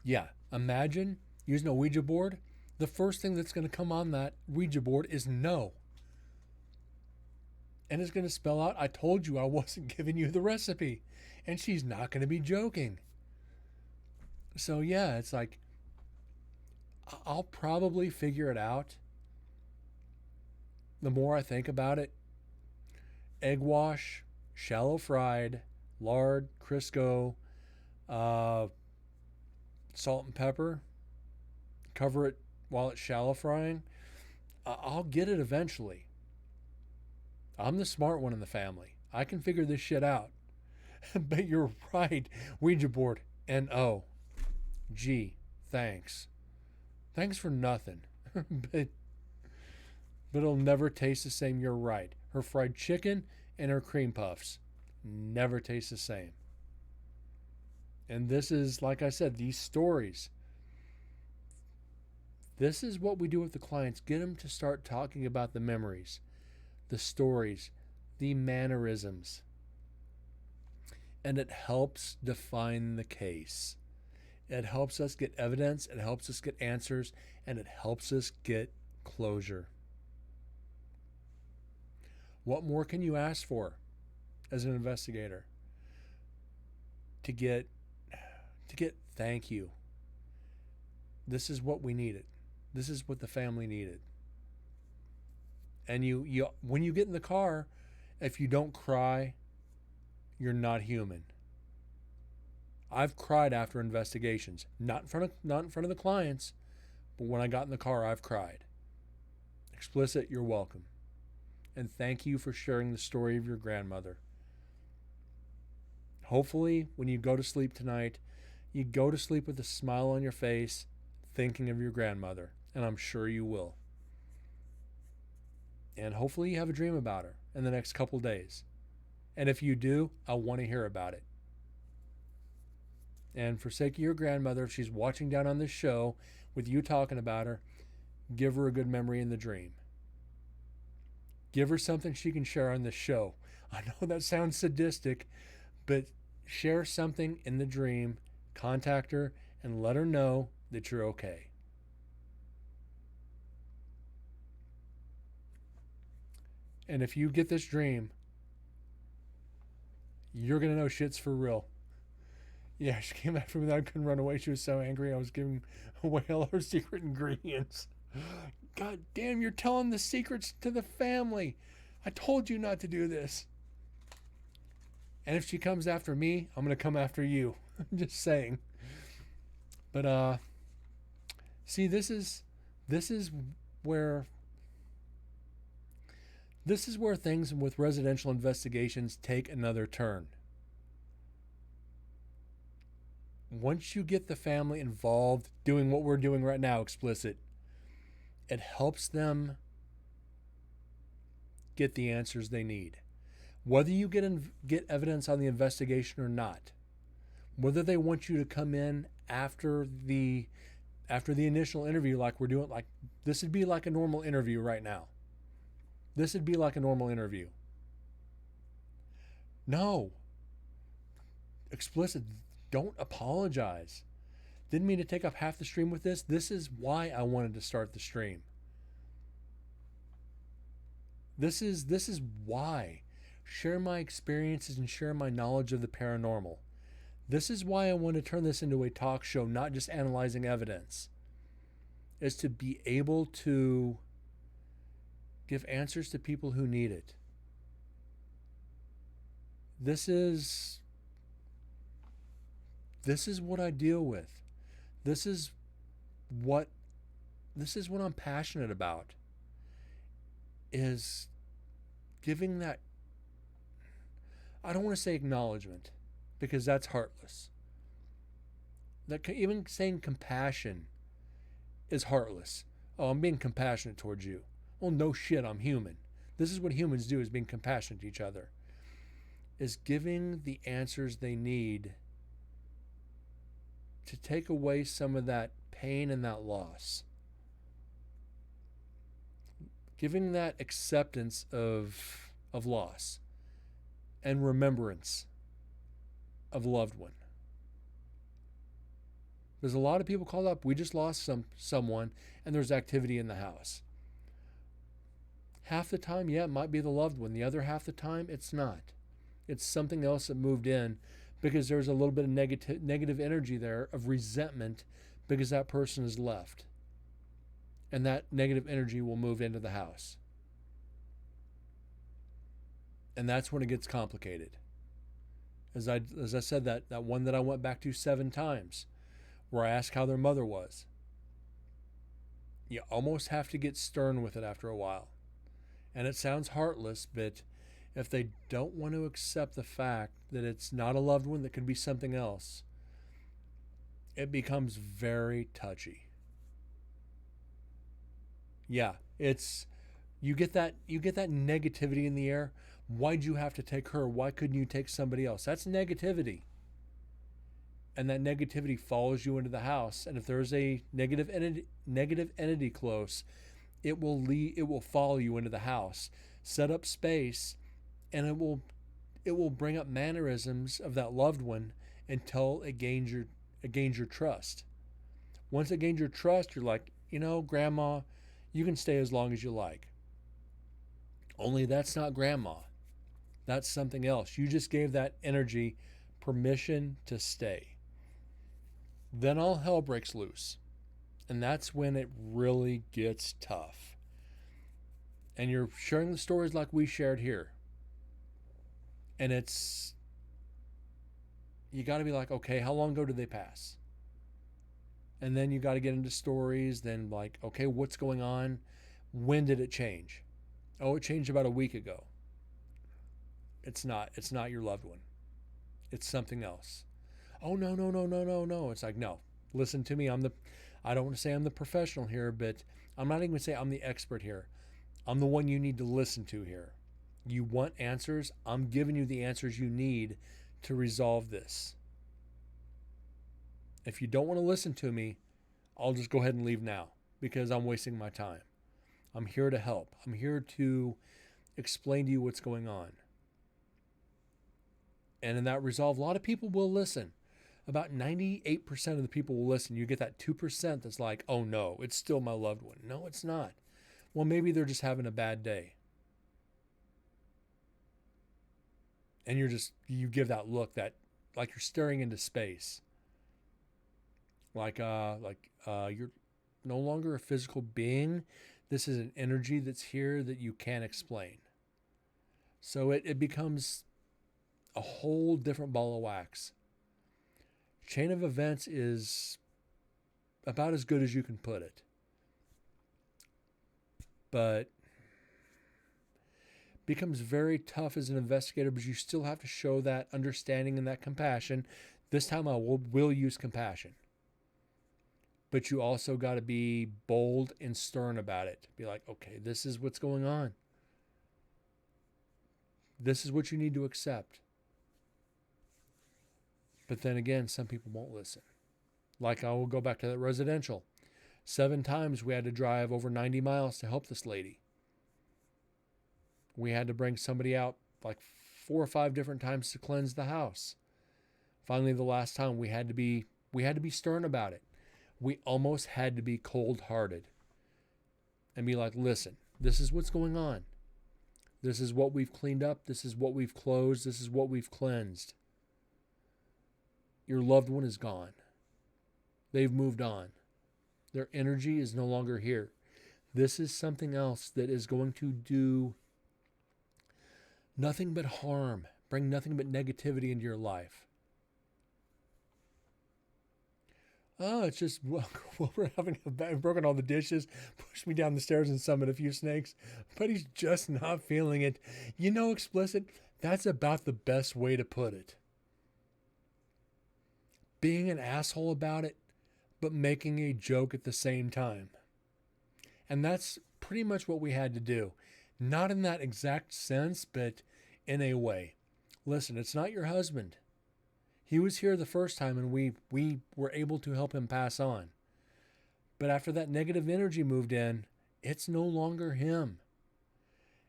Yeah, imagine using a Ouija board. The first thing that's going to come on that Ouija board is no. And it's going to spell out, I told you I wasn't giving you the recipe. And she's not going to be joking. So yeah, it's like, I'll probably figure it out. The more I think about it, egg wash, shallow fried, lard, Crisco, salt and pepper, cover it while it's shallow frying. I'll get it eventually. I'm the smart one in the family. I can figure this shit out. But you're right. Ouija board. N-O. Gee, thanks. Thanks for nothing. but it'll never taste the same. You're right. Her fried chicken and her cream puffs never taste the same. And this is, like I said, these stories. This is what we do with the clients. Get them to start talking about the memories, the stories, the mannerisms. And it helps define the case. It helps us get evidence, it helps us get answers, and it helps us get closure. What more can you ask for as an investigator? To get thank you. This is what we needed. This is what the family needed. And you when you get in the car, if you don't cry, you're not human. I've cried after investigations, not in front of the clients, but when I got in the car, I've cried. Explicit, you're welcome. And thank you for sharing the story of your grandmother. Hopefully, when you go to sleep tonight, you go to sleep with a smile on your face, thinking of your grandmother, and I'm sure you will. And hopefully you have a dream about her in the next couple days. And if you do, I want to hear about it. And for sake of your grandmother, if she's watching down on this show with you talking about her, give her a good memory in the dream. Give her something she can share on this show. I know that sounds sadistic, but share something in the dream, contact her, and let her know that you're okay. And if you get this dream, you're going to know shit's for real. Yeah, she came after me that I couldn't run away. She was so angry I was giving away all her secret ingredients. God damn, you're telling the secrets to the family. I told you not to do this. And if she comes after me, I'm going to come after you. I'm just saying. But, see, this is where things with residential investigations take another turn. Once you get the family involved doing what we're doing right now, explicit, it helps them get the answers they need. Whether you get evidence on the investigation or not, whether they want you to come in after the initial interview, like we're doing, like this would be like a normal interview right now. This would be like a normal interview. No. Explicit. Don't apologize. Didn't mean to take up half the stream with this. This is why I wanted to start the stream. This is why. Share my experiences and share my knowledge of the paranormal. This is why I want to turn this into a talk show, not just analyzing evidence. Is to be able to give answers to people who need it. This is what I deal with. This is what I'm passionate about. Is giving that, I don't want to say acknowledgement, because that's heartless. That even saying compassion is heartless. Oh, I'm being compassionate towards you. Well, no shit, I'm human. This is what humans do, is being compassionate to each other. Is giving the answers they need to take away some of that pain and that loss. Giving that acceptance of loss and remembrance of a loved one. There's a lot of people called up, we just lost someone, and there's activity in the house. Half the time, yeah, it might be the loved one. The other half the time, it's not. It's something else that moved in because there's a little bit of negative energy there of resentment because that person is left. And that negative energy will move into the house. And that's when it gets complicated. As I said, that one that I went back to 7 times, where I asked how their mother was. You almost have to get stern with it after a while. And it sounds heartless, but if they don't want to accept the fact that it's not a loved one, that could be something else, it becomes very touchy. Yeah, it's you get that negativity in the air. Why'd you have to take her? Why couldn't you take somebody else? That's negativity. And that negativity follows you into the house. And if there's a negative entity close, it will follow you into the house, set up space, and it will bring up mannerisms of that loved one until it gains your trust. Once it gains your trust, you're like, Grandma, you can stay as long as you like. Only that's not Grandma. That's something else. You just gave that energy permission to stay. Then all hell breaks loose. And that's when it really gets tough. And you're sharing the stories like we shared here. And you got to be like, okay, how long ago did they pass? And then you got to get into stories. Then like, okay, what's going on? When did it change? Oh, it changed about a week ago. It's not your loved one. It's something else. Oh, no. It's like, no, listen to me. I don't want to say I'm the professional here, but I'm not even going to say I'm the expert here. I'm the one you need to listen to here. You want answers? I'm giving you the answers you need to resolve this. If you don't want to listen to me, I'll just go ahead and leave now because I'm wasting my time. I'm here to help. I'm here to explain to you what's going on. And in that resolve, a lot of people will listen. About 98% of the people will listen. You get that 2% that's like, oh no, it's still my loved one. No, it's not. Well, maybe they're just having a bad day. And you give that look that like you're staring into space. Like you're no longer a physical being. This is an energy that's here that you can't explain. So it becomes a whole different ball of wax. Chain of events is about as good as you can put it. But becomes very tough as an investigator, but you still have to show that understanding and that compassion. This time I will use compassion. But you also got to be bold and stern about it. Be like, okay, this is what's going on. This is what you need to accept. But then again, some people won't listen. Like, I will go back to that residential. 7 times we had to drive over 90 miles to help this lady. We had to bring somebody out like 4 or 5 different times to cleanse the house. Finally, the last time we had to be stern about it. We almost had to be cold-hearted and be like, listen, this is what's going on. This is what we've cleaned up. This is what we've closed. This is what we've cleansed. Your loved one is gone. They've moved on. Their energy is no longer here. This is something else that is going to do nothing but harm, bring nothing but negativity into your life. Oh, it's just, well, we're having broken all the dishes, pushed me down the stairs and summoned a few snakes, but he's just not feeling it. You know, Explicit, that's about the best way to put it. Being an asshole about it, but making a joke at the same time. And that's pretty much what we had to do. Not in that exact sense, but in a way. Listen, it's not your husband. He was here the first time and we were able to help him pass on. But after that negative energy moved in, it's no longer him.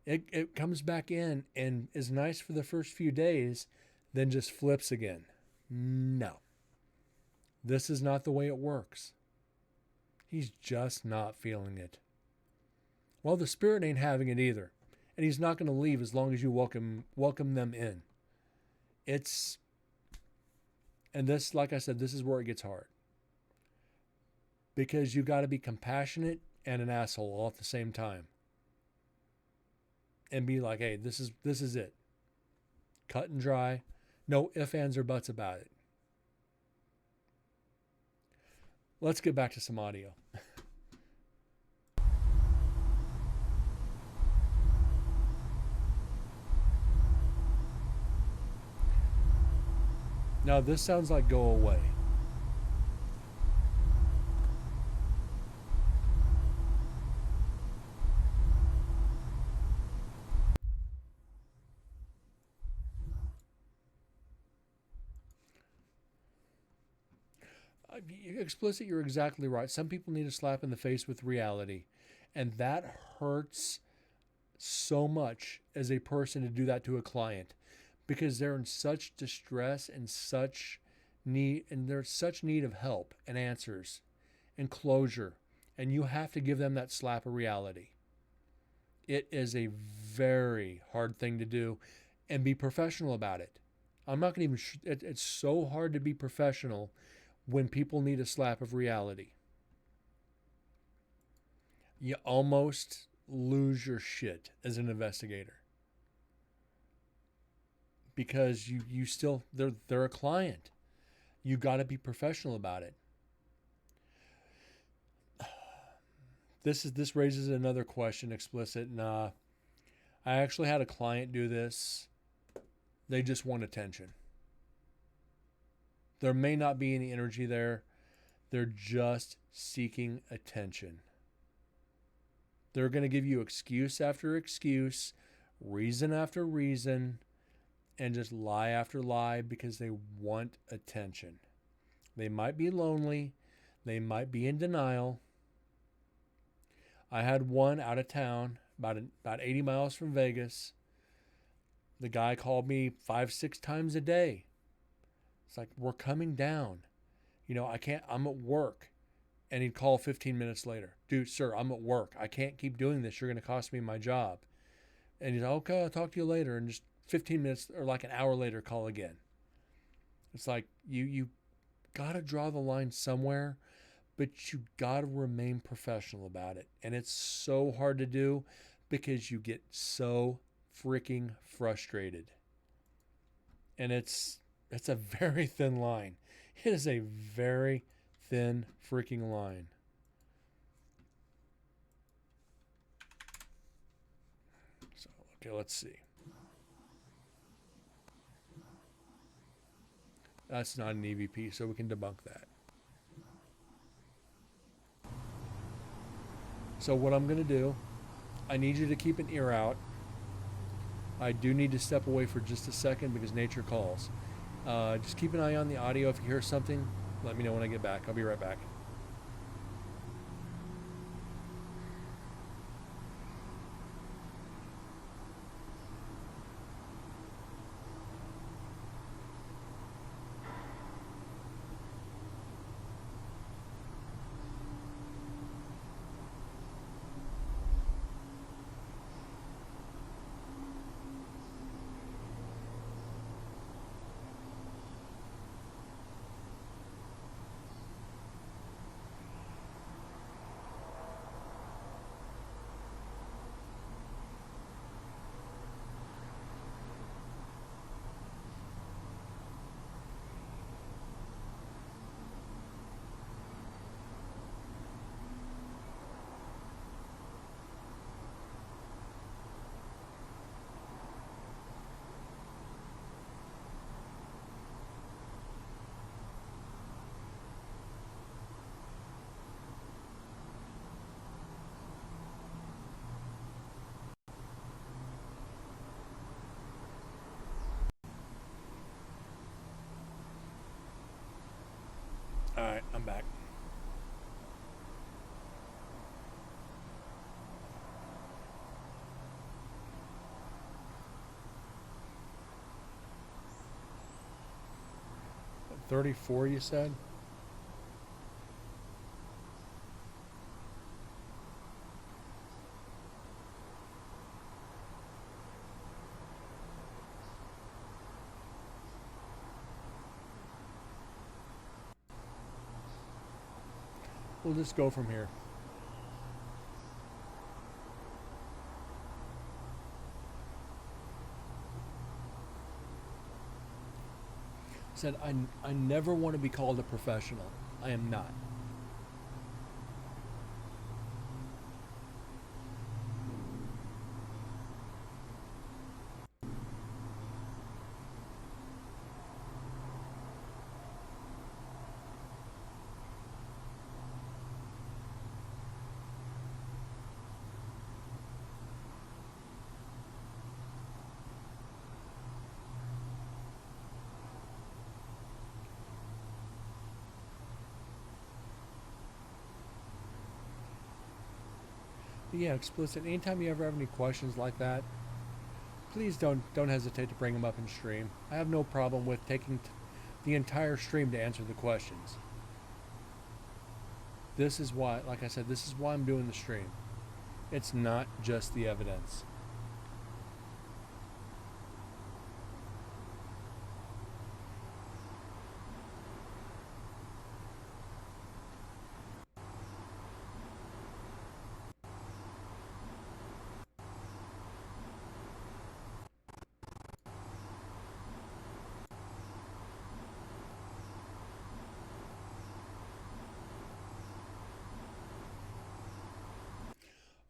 It comes back in and is nice for the first few days, then just flips again. No. This is not the way it works. He's just not feeling it. Well, the spirit ain't having it either. And he's not going to leave as long as you welcome them in. And this, like I said, this is where it gets hard. Because you got to be compassionate and an asshole all at the same time. And be like, hey, this is it. Cut and dry. No ifs, ands, or buts about it. Let's get back to some audio. Now this sounds like go away. Explicit, you're exactly right. Some people need a slap in the face with reality. And that hurts so much as a person to do that to a client. Because they're in such distress and such need, and they're in such need of help and answers and closure. And you have to give them that slap of reality. It is a very hard thing to do, and be professional about it. I'm not going to even, it's so hard to be professional when people need a slap of reality. You almost lose your shit as an investigator. Because you still, they're a client. You got to be professional about it. This raises another question, Explicit. And I actually had a client do this. They just want attention. There may not be any energy there. They're just seeking attention. They're going to give you excuse after excuse, reason after reason, and just lie after lie because they want attention. They might be lonely. They might be in denial. I had one out of town, about 80 miles from Vegas. The guy called me 5-6 times a day. It's like, we're coming down. You know, I'm at work. And he'd call 15 minutes later. Dude, sir, I'm at work. I can't keep doing this. You're going to cost me my job. And he's like, okay, I'll talk to you later. And just 15 minutes or like an hour later, call again. It's like, you got to draw the line somewhere, but you got to remain professional about it. And it's so hard to do because you get so freaking frustrated. And it's a very thin line. It is a very thin freaking line. So, okay, let's see. That's not an EVP, so we can debunk that. So what I'm going to do, I need you to keep an ear out I do need to step away for just a second because nature calls. Just keep an eye on the audio. If you hear something, let me know when I get back. I'll be right back. All right, I'm back. What, 34, you said? We'll just go from here. Said I never want to be called a professional. I am not. But yeah, explicit. Anytime you ever have any questions like that, please don't hesitate to bring them up in stream. I have no problem with taking the entire stream to answer the questions. This is why, like I said, this is why I'm doing the stream. It's not just the evidence.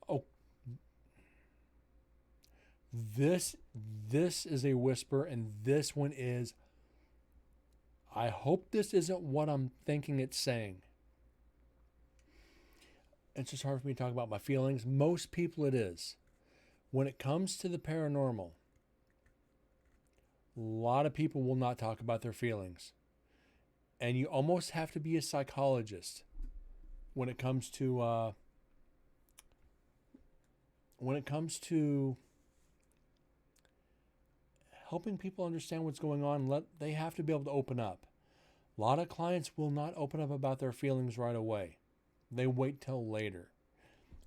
Oh, this this is a whisper, and this one is. I hope this isn't what I'm thinking it's saying. It's just hard for me to talk about my feelings. Most people it is. When it comes to the paranormal, a lot of people will not talk about their feelings. And you almost have to be a psychologist when it comes to helping people understand what's going on. They have to be able to open up. A lot of clients will not open up about their feelings right away. They wait till later.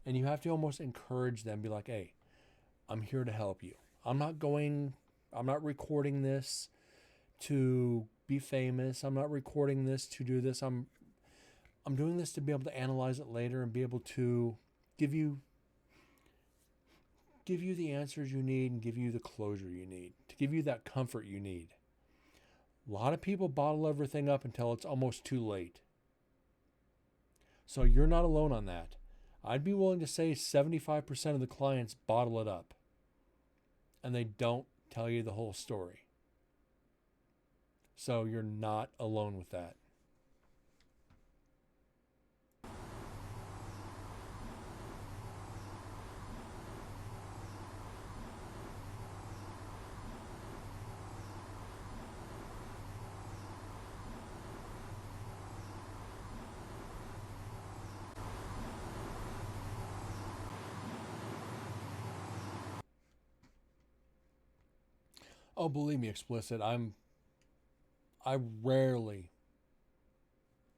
And you have to almost encourage them, be like, hey, I'm here to help you. I'm not recording this to be famous. I'm not recording this to do this. I'm doing this to be able to analyze it later and be able to give you the answers you need and give you the closure you need, to give you that comfort you need. A lot of people bottle everything up until it's almost too late. So you're not alone on that. I'd be willing to say 75% of the clients bottle it up and they don't tell you the whole story. So you're not alone with that. Oh, believe me, explicit. I rarely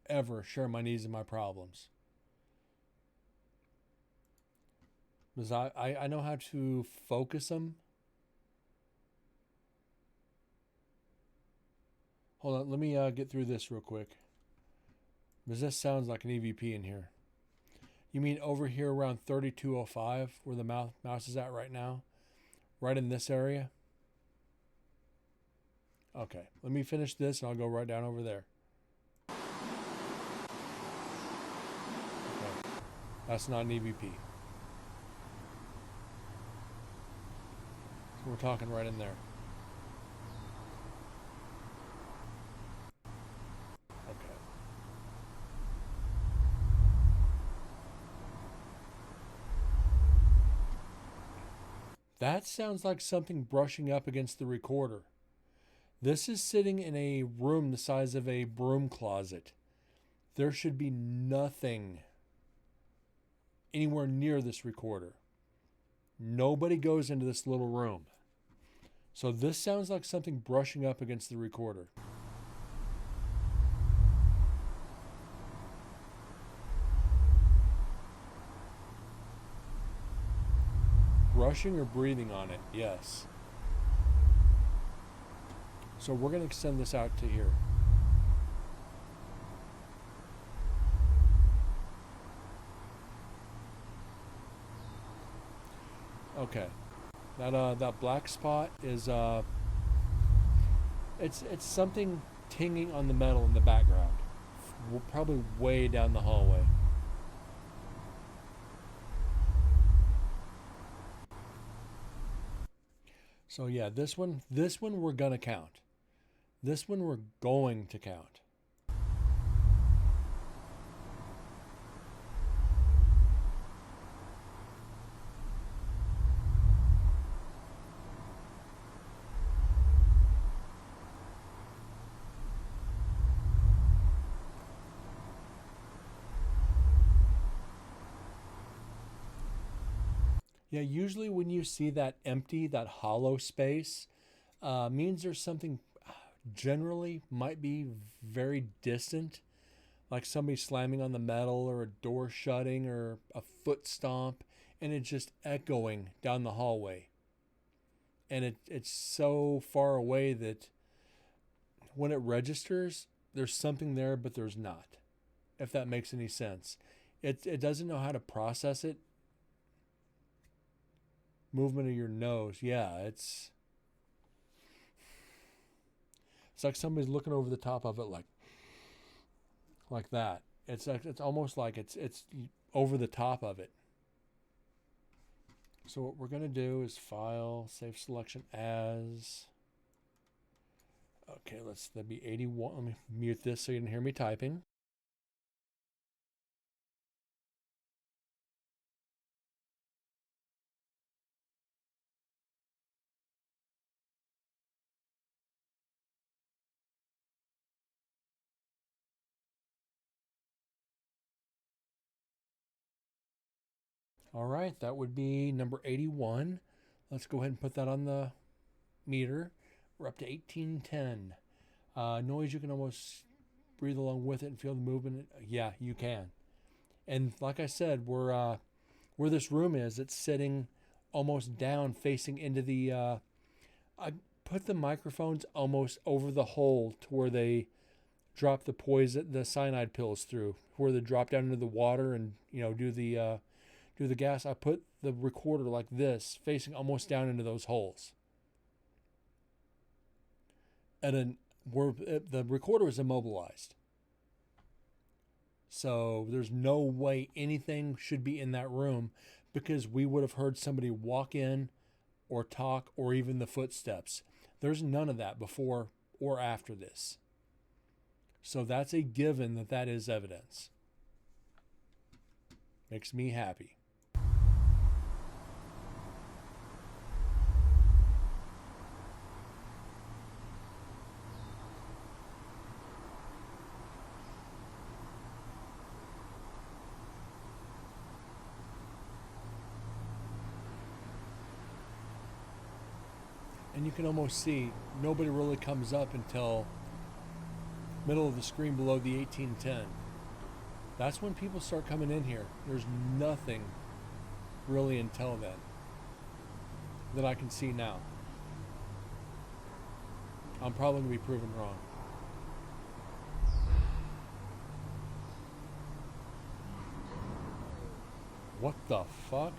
ever share my needs and my problems. Because I know how to focus them. Hold on, let me get through this real quick. Because this sounds like an EVP in here. You mean over here around 3205, where the mouse is at right now? Right in this area? Okay, let me finish this and I'll go right down over there. Okay, that's not an EVP. So we're talking right in there. Okay. That sounds like something brushing up against the recorder. This is sitting in a room the size of a broom closet. There should be nothing anywhere near this recorder. Nobody goes into this little room. So this sounds like something brushing up against the recorder. Brushing or breathing on it, yes. So we're going to extend this out to here. Okay. That black spot is it's something tinging on the metal in the background. Probably way down the hallway. So yeah, this one we're gonna count. This one we're going to count. Yeah, usually when you see that empty, that hollow space, means there's something generally might be very distant, like somebody slamming on the metal or a door shutting or a foot stomp, and it's just echoing down the hallway. And it's so far away that when it registers, there's something there, but there's not, if that makes any sense. It doesn't know how to process it. Movement of your nose, yeah, it's like somebody's looking over the top of it, like that. It's almost like it's over the top of it. So what we're gonna do is file, save selection as. Okay, that be 81. Let me mute this so you can hear me typing. All right, that would be number 81. Let's go ahead and put that on the meter. We're up to 1810. Noise, you can almost breathe along with it and feel the movement. Yeah, you can. And like I said, where this room is, it's sitting almost down, facing into the. I put the microphones almost over the hole to where they drop the poison, the cyanide pills through, where they drop down into the water and do the gas. I put the recorder like this, facing almost down into those holes. And then the recorder was immobilized. So there's no way anything should be in that room, because we would have heard somebody walk in or talk or even the footsteps. There's none of that before or after this. So that's a given that is evidence. Makes me happy. and you can almost see nobody really comes up until middle of the screen below the 1810. That's when people start coming in here. There's nothing really until then that I can see now. I'm probably going to be proven wrong. What the fuck?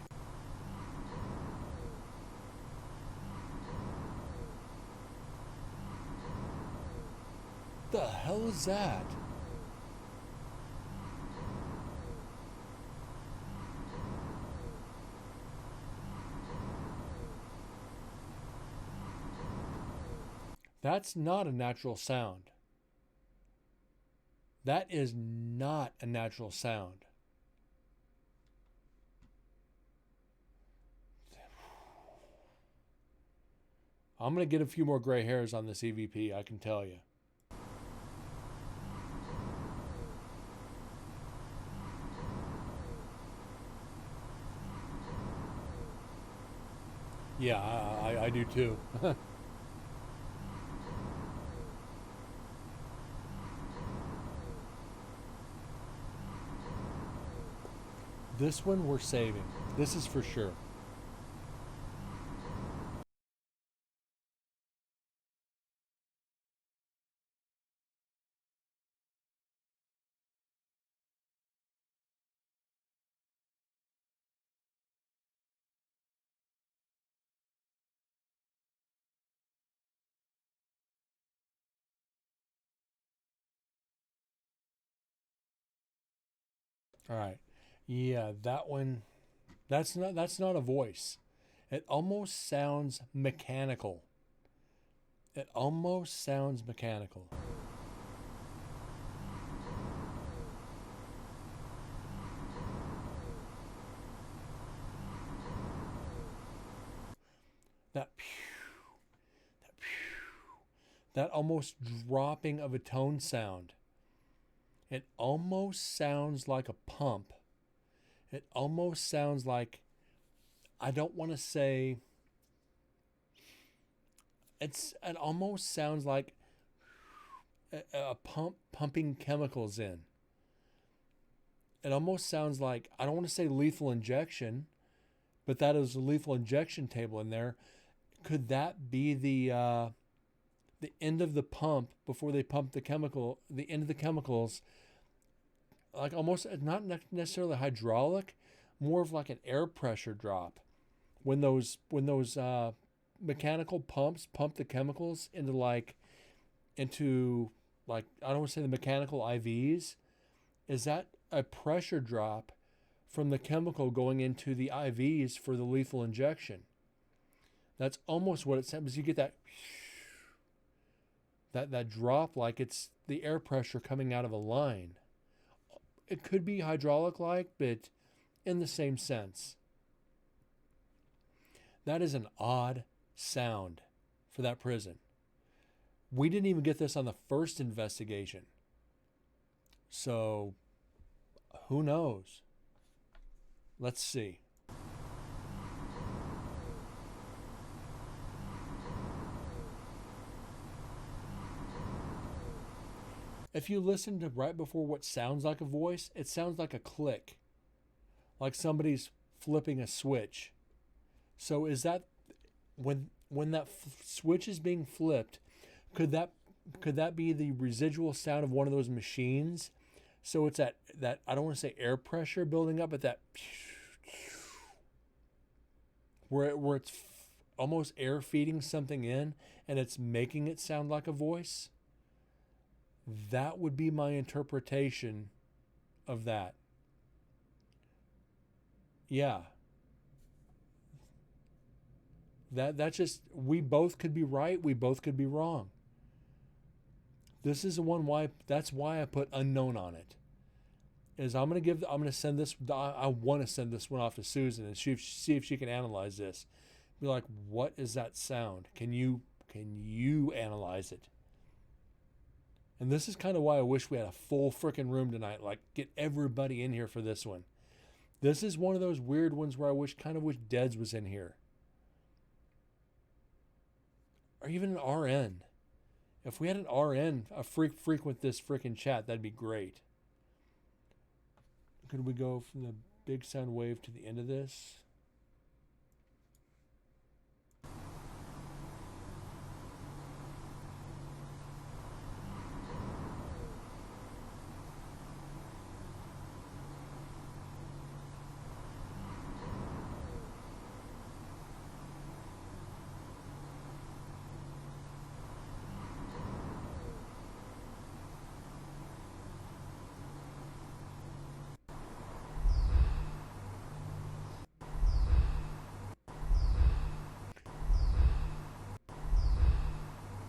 The hell is that? That's not a natural sound. That is not a natural sound. I'm going to get a few more gray hairs on this EVP, I can tell you. Yeah, I do too. This one we're saving. This is for sure. All right. Yeah, that one, that's not a voice. It almost sounds mechanical. It almost sounds mechanical. That pew, that pew, that almost dropping of a tone sound. It almost sounds like a pump. It almost sounds like, I don't want to say, it almost sounds like a pump pumping chemicals in. It almost sounds like, I don't want to say lethal injection, but that is a lethal injection table in there. Could that be the end of the pump before they pump the chemical, the end of the chemicals, like almost not necessarily hydraulic, more of like an air pressure drop. When those mechanical pumps pump the chemicals into like I don't want to say the mechanical IVs, is that a pressure drop from the chemical going into the IVs for the lethal injection? That's almost what it sounds. You get that drop like it's the air pressure coming out of a line. It could be hydraulic like, but in the same sense. That is an odd sound for that prison. We didn't even get this on the first investigation. So, who knows? Let's see. If you listen to right before what sounds like a voice, it sounds like a click, like somebody's flipping a switch. So is that when that switch is being flipped, could that be the residual sound of one of those machines? So it's that I don't want to say air pressure building up, but that where it's almost air feeding something in and it's making it sound like a voice. That would be my interpretation of that. Yeah. That's just, we both could be right, we both could be wrong. This is the one that's why I put unknown on it. I'm gonna send this, I want to send this one off to Susan and see if she can analyze this. Be like, what is that sound? Can you analyze it? And this is kind of why I wish we had a full freaking room tonight. Like, get everybody in here for this one. This is one of those weird ones where I wish Deds was in here. or even an RN. If we had an RN, frequent this freaking chat, that'd be great. Could we go from the big sound wave to the end of this?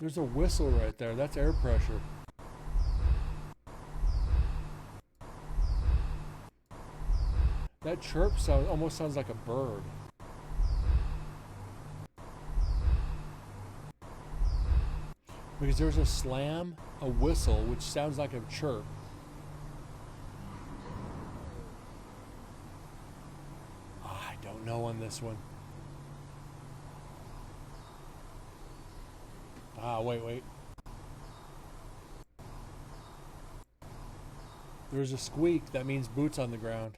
There's a whistle right there. That's air pressure. That chirp sound almost sounds like a bird. Because there's a slam, a whistle, which sounds like a chirp. I don't know on this one. Wait. There's a squeak. That means boots on the ground.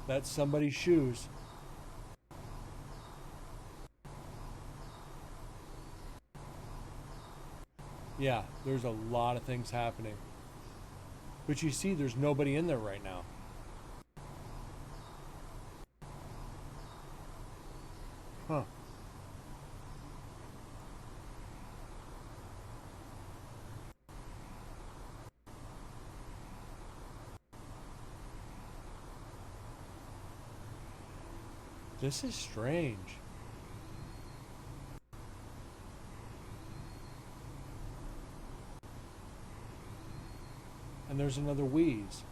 That's somebody's shoes. Yeah, there's a lot of things happening. But you see, there's nobody in there right now. Huh. This is strange. And there's another wheeze.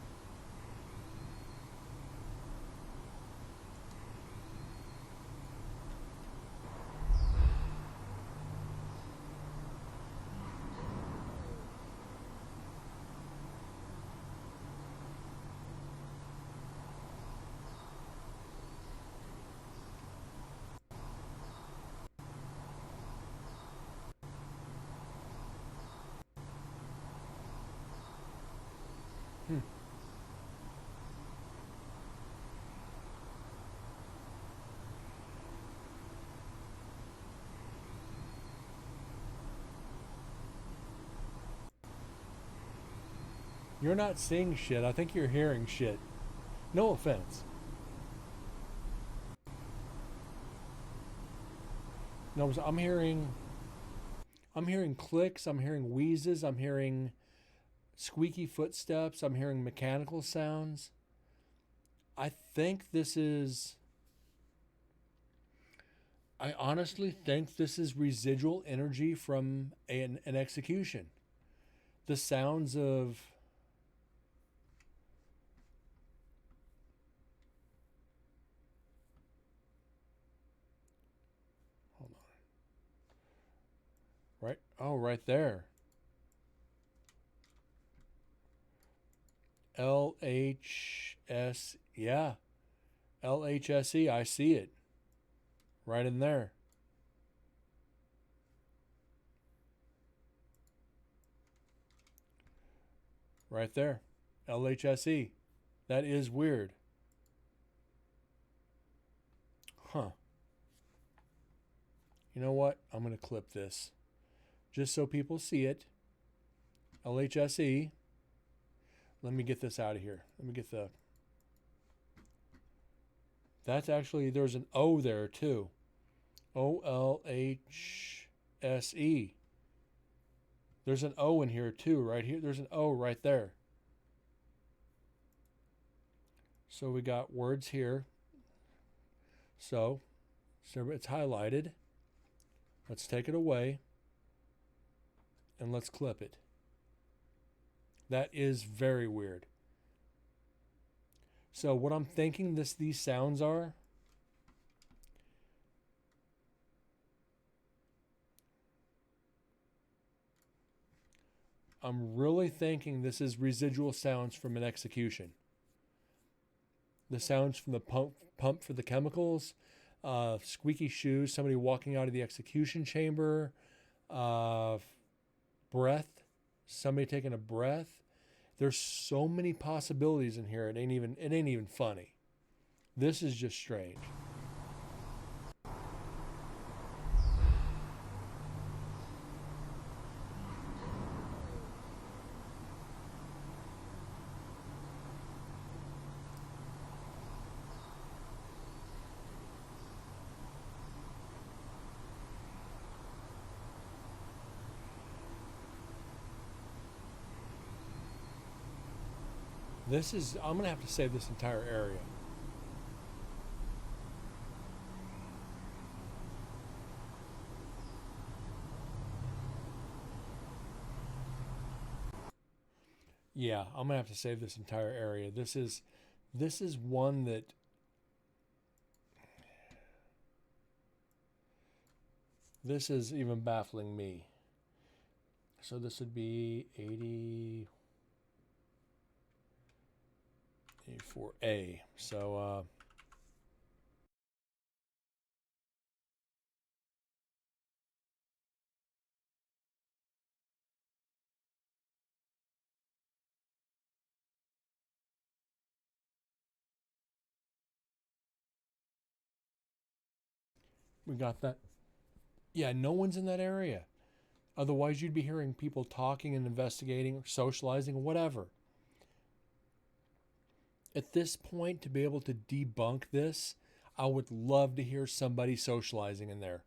You're not seeing shit. I think you're hearing shit. No offense. No, I'm hearing clicks, I'm hearing wheezes, I'm hearing squeaky footsteps, I'm hearing mechanical sounds. I honestly think this is residual energy from an execution. The sounds of right? Oh, right there. LHS, yeah. LHSE, I see it. Right in there. Right there. LHSE. That is weird. Huh. You know what? I'm going to clip this. Just so people see it. LHSE. Let me get this out of here. Let me get the... That's actually... There's an O there too. OLHSE. There's an O in here too, right here. There's an O right there. So we got words here. So it's highlighted. Let's take it away. And let's clip it. That is very weird. So what I'm thinking these sounds are... I'm really thinking this is residual sounds from an execution. The sounds from the pump for the chemicals, squeaky shoes, somebody walking out of the execution chamber, uh, breath, somebody taking a breath. There's so many possibilities in here. It ain't even funny. This is just strange. I'm going to have to save this entire area. Yeah, I'm going to have to save this entire area. This is one that this is even baffling me. So this would be 84A. So we got that. Yeah, no one's in that area. Otherwise, you'd be hearing people talking and investigating, or socializing, whatever. At this point, to be able to debunk this, I would love to hear somebody socializing in there,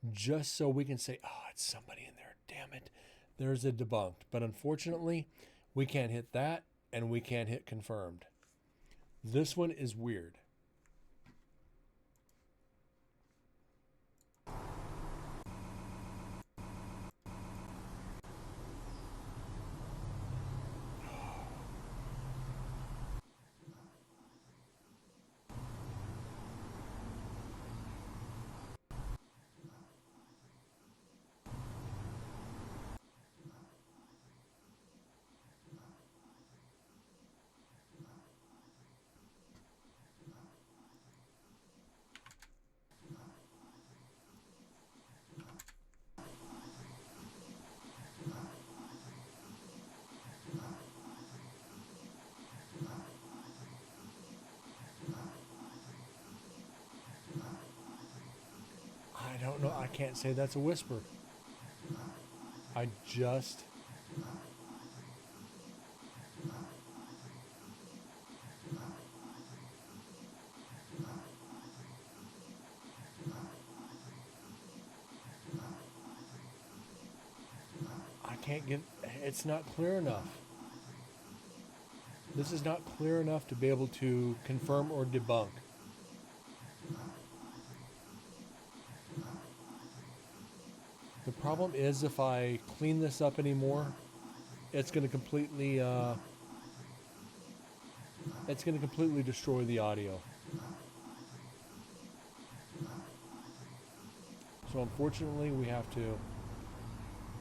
just so we can say, oh, it's somebody in there. Damn it. There's a debunked. But unfortunately, we can't hit that, and we can't hit confirmed. This one is weird. I don't know. I can't say that's a whisper. I just... I can't get... It's not clear enough. This is not clear enough to be able to confirm or debunk. The problem is if I clean this up anymore, it's going to completely destroy the audio. So unfortunately, we have to.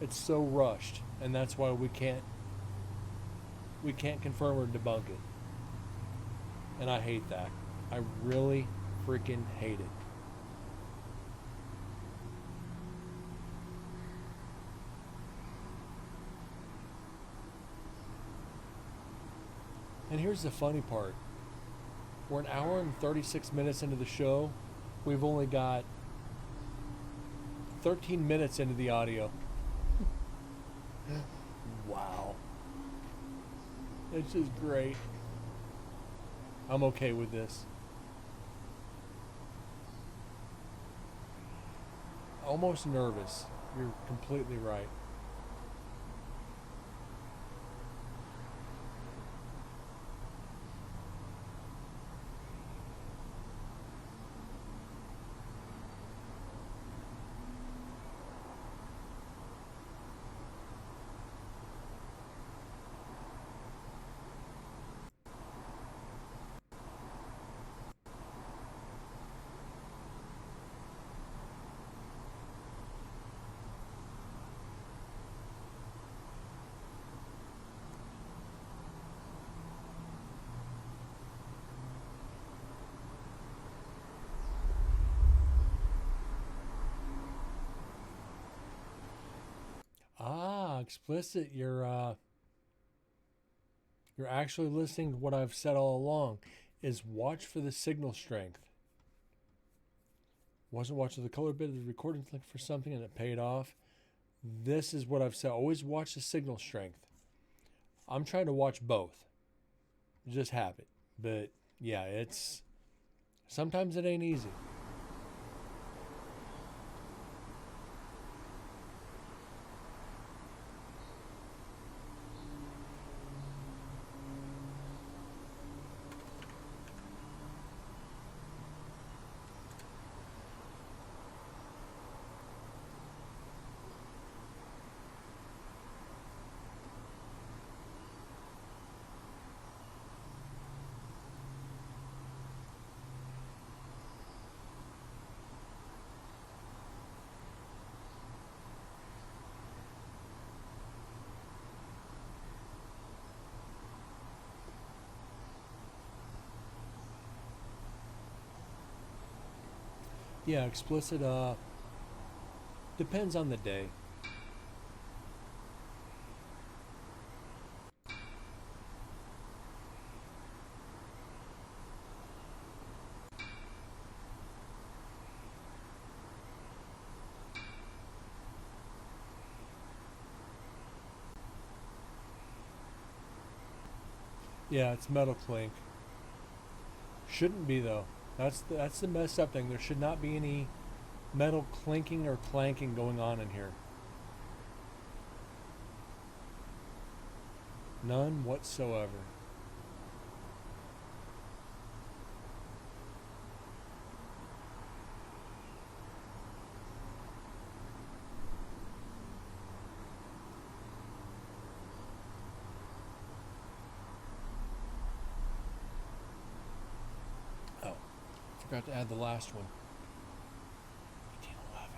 It's so rushed, and that's why we can't confirm or debunk it. And I hate that. I really freaking hate it. And here's the funny part. We're an hour and 36 minutes into the show. We've only got 13 minutes into the audio. Wow. It's just great. I'm okay with this. Almost nervous. You're completely right. Explicit, you're actually listening to what I've said all along, is watch for the signal strength. Wasn't watching the color bit of the recording, looking for something, and it paid off. This is what I've said. Always watch the signal strength. I'm trying to watch both. Just habit. But yeah, it's sometimes it ain't easy. Yeah, explicit depends on the day. Yeah, it's metal clink. Shouldn't be though. That's the messed up thing. There should not be any metal clinking or clanking going on in here. None whatsoever. Oh, forgot to add the last one. 1811.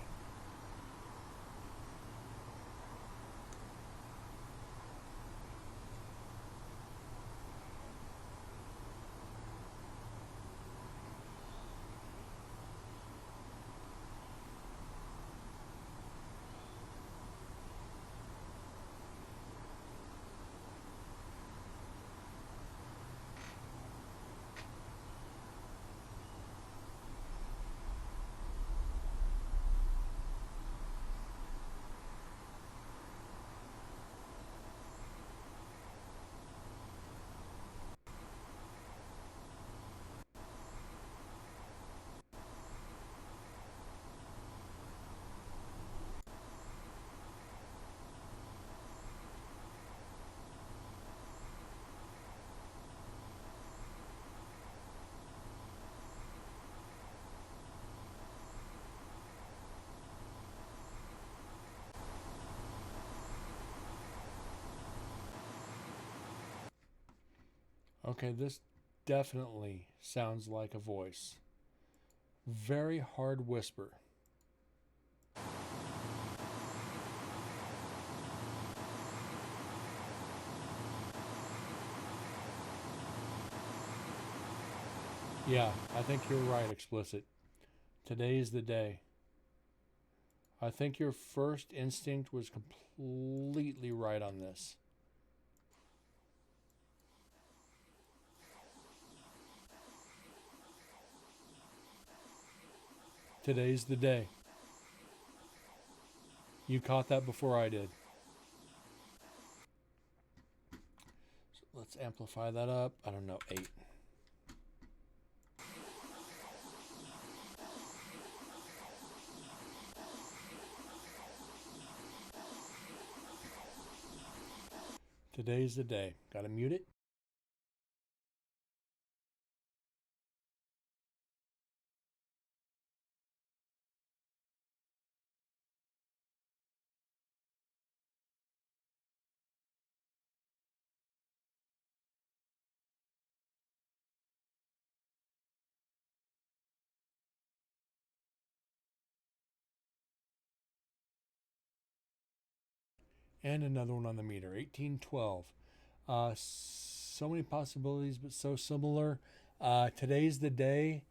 Okay, this definitely sounds like a voice. Very hard whisper. Yeah, I think you're right, explicit. Today's the day. I think your first instinct was completely right on this. Today's the day. You caught that before I did. So let's amplify that up. I don't know, 8. Today's the day. Gotta mute it. And another one on the meter. 1812. So many possibilities, but so similar. Today's the day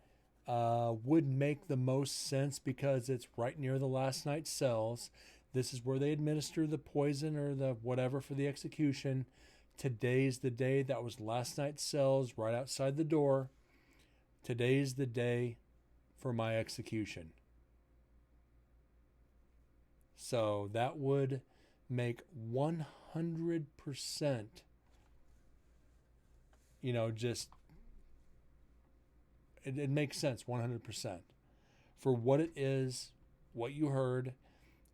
would make the most sense because it's right near the last night's cells. This is where they administer the poison or the whatever for the execution. Today's the day. That was last night's cells right outside the door. Today's the day for my execution. So that would make 100%, just, it makes sense 100%. For what it is, what you heard,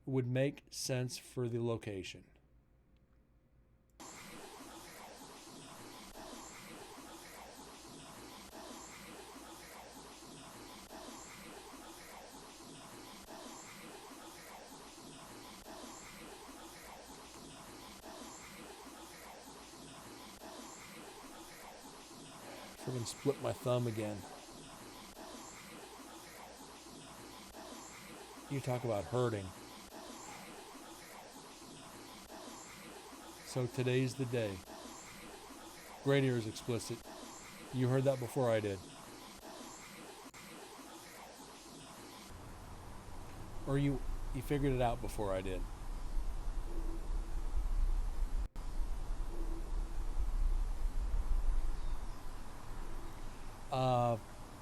would make sense for the location. Freaking split my thumb again. You talk about hurting. So today's the day. Great Ears explicit. You heard that before I did. Or you figured it out before I did.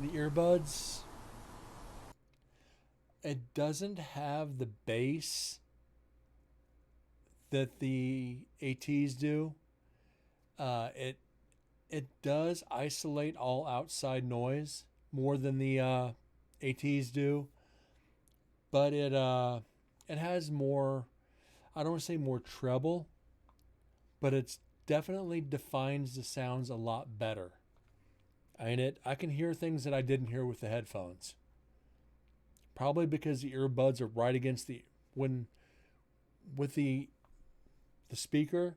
The earbuds, it doesn't have the bass that the ATs do. It does isolate all outside noise more than the ATs do, but it has more. I don't want to say more treble, but it's definitely defines the sounds a lot better. I can hear things that I didn't hear with the headphones. Probably because the earbuds are right against the with the speaker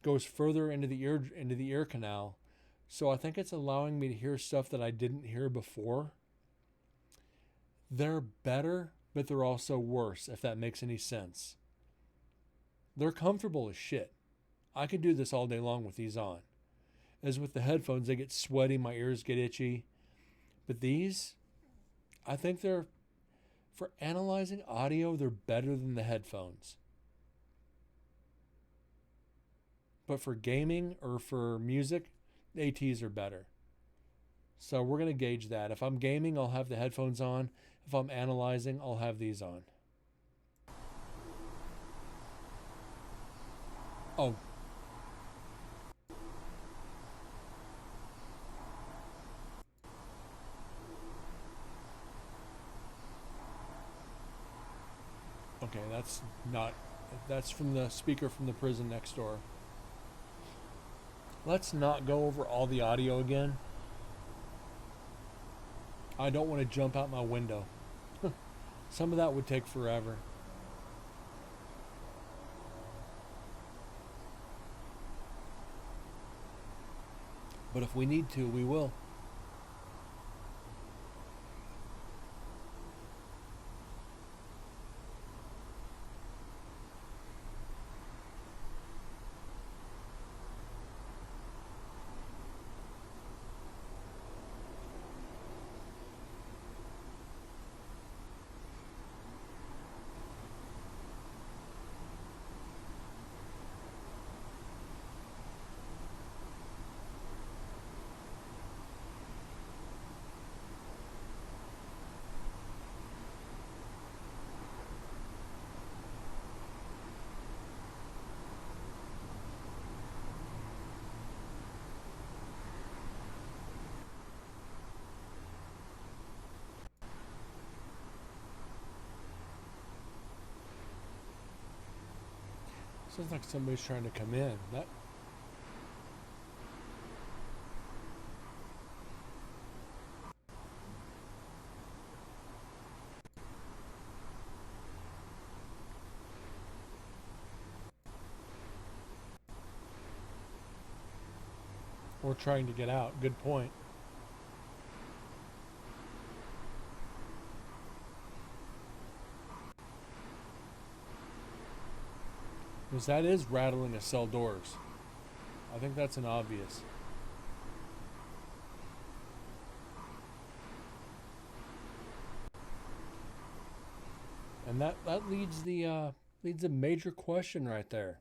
goes further into the ear canal. So I think it's allowing me to hear stuff that I didn't hear before. They're better, but they're also worse, if that makes any sense. They're comfortable as shit. I could do this all day long with these on. As with the headphones, they get sweaty, my ears get itchy. But these, I think they're, for analyzing audio, they're better than the headphones. But for gaming or for music, the ATs are better. So we're going to gauge that. If I'm gaming, I'll have the headphones on. If I'm analyzing, I'll have these on. Oh. Okay, that's from the speaker from the prison next door. Let's not go over all the audio again. I don't want to jump out my window. Some of that would take forever. But if we need to, we will. Sounds like somebody's trying to come in. That. Or trying to get out. Good point. Because that is rattling a cell doors. I think that's an obvious. And that leads the leads a major question right there.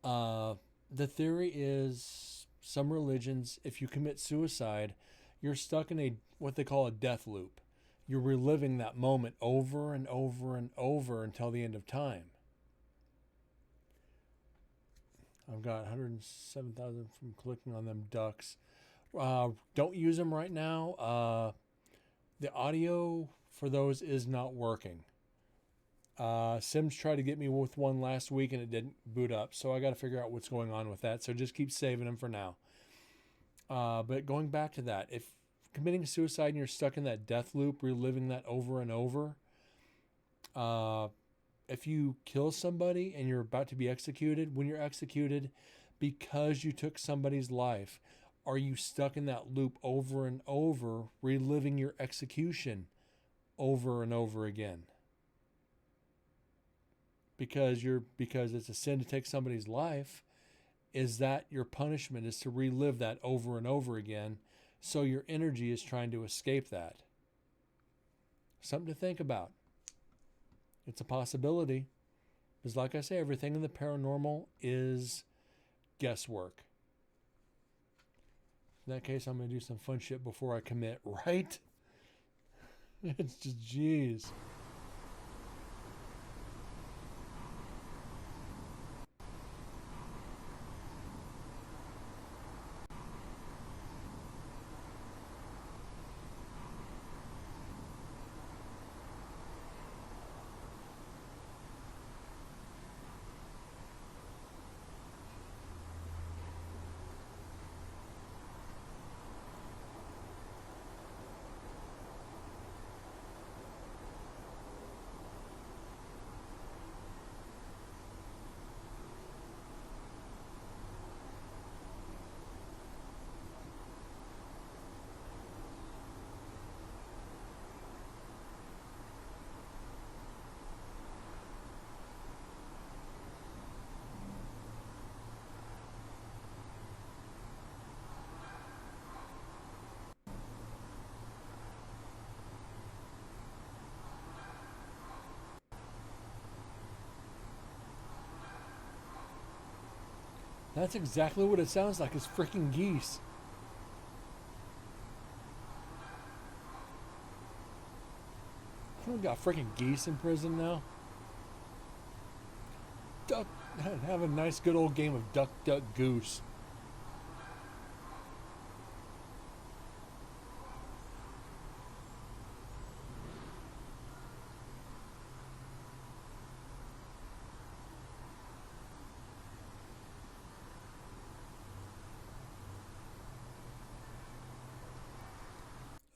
The theory is some religions, if you commit suicide, you're stuck in a what they call a death loop. You're reliving that moment over and over and over until the end of time. I've got 107,000 from clicking on them ducks. Don't use them right now. The audio for those is not working. Sims tried to get me with one last week and it didn't boot up, so I got to figure out what's going on with that. So just keep saving them for now. But going back to that, if committing suicide and you're stuck in that death loop, reliving that over and over, if you kill somebody and you're about to be executed, when you're executed because you took somebody's life, are you stuck in that loop over and over, reliving your execution over and over again? Because it's a sin to take somebody's life, is that your punishment is to relive that over and over again, so your energy is trying to escape that. Something to think about. It's a possibility. Because like I say, everything in the paranormal is guesswork. In that case, I'm going to do some fun shit before I commit, right? It's just, jeez. That's exactly what it sounds like. It's freaking geese. We got freaking geese in prison now. Duck, have a nice good old game of duck, duck, goose.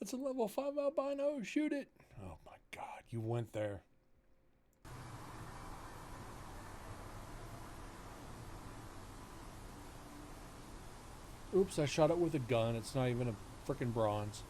It's a level 5 albino. Shoot it. Oh my god, you went there. Oops, I shot it with a gun. It's not even a frickin' bronze.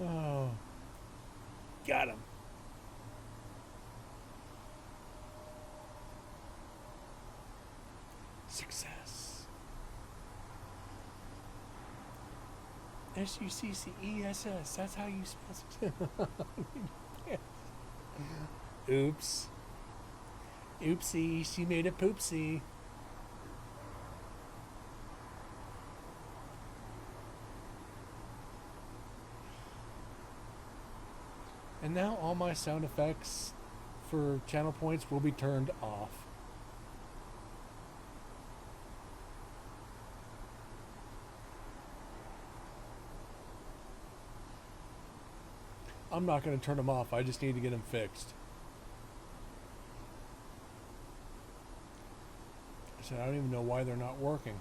Oh. Got him. Success. SUCCESS. That's how you spell it. Oops. Oopsie. She made a poopsie. And now all my sound effects for channel points will be turned off. I'm not going to turn them off. I just need to get them fixed. I said, I don't even know why they're not working.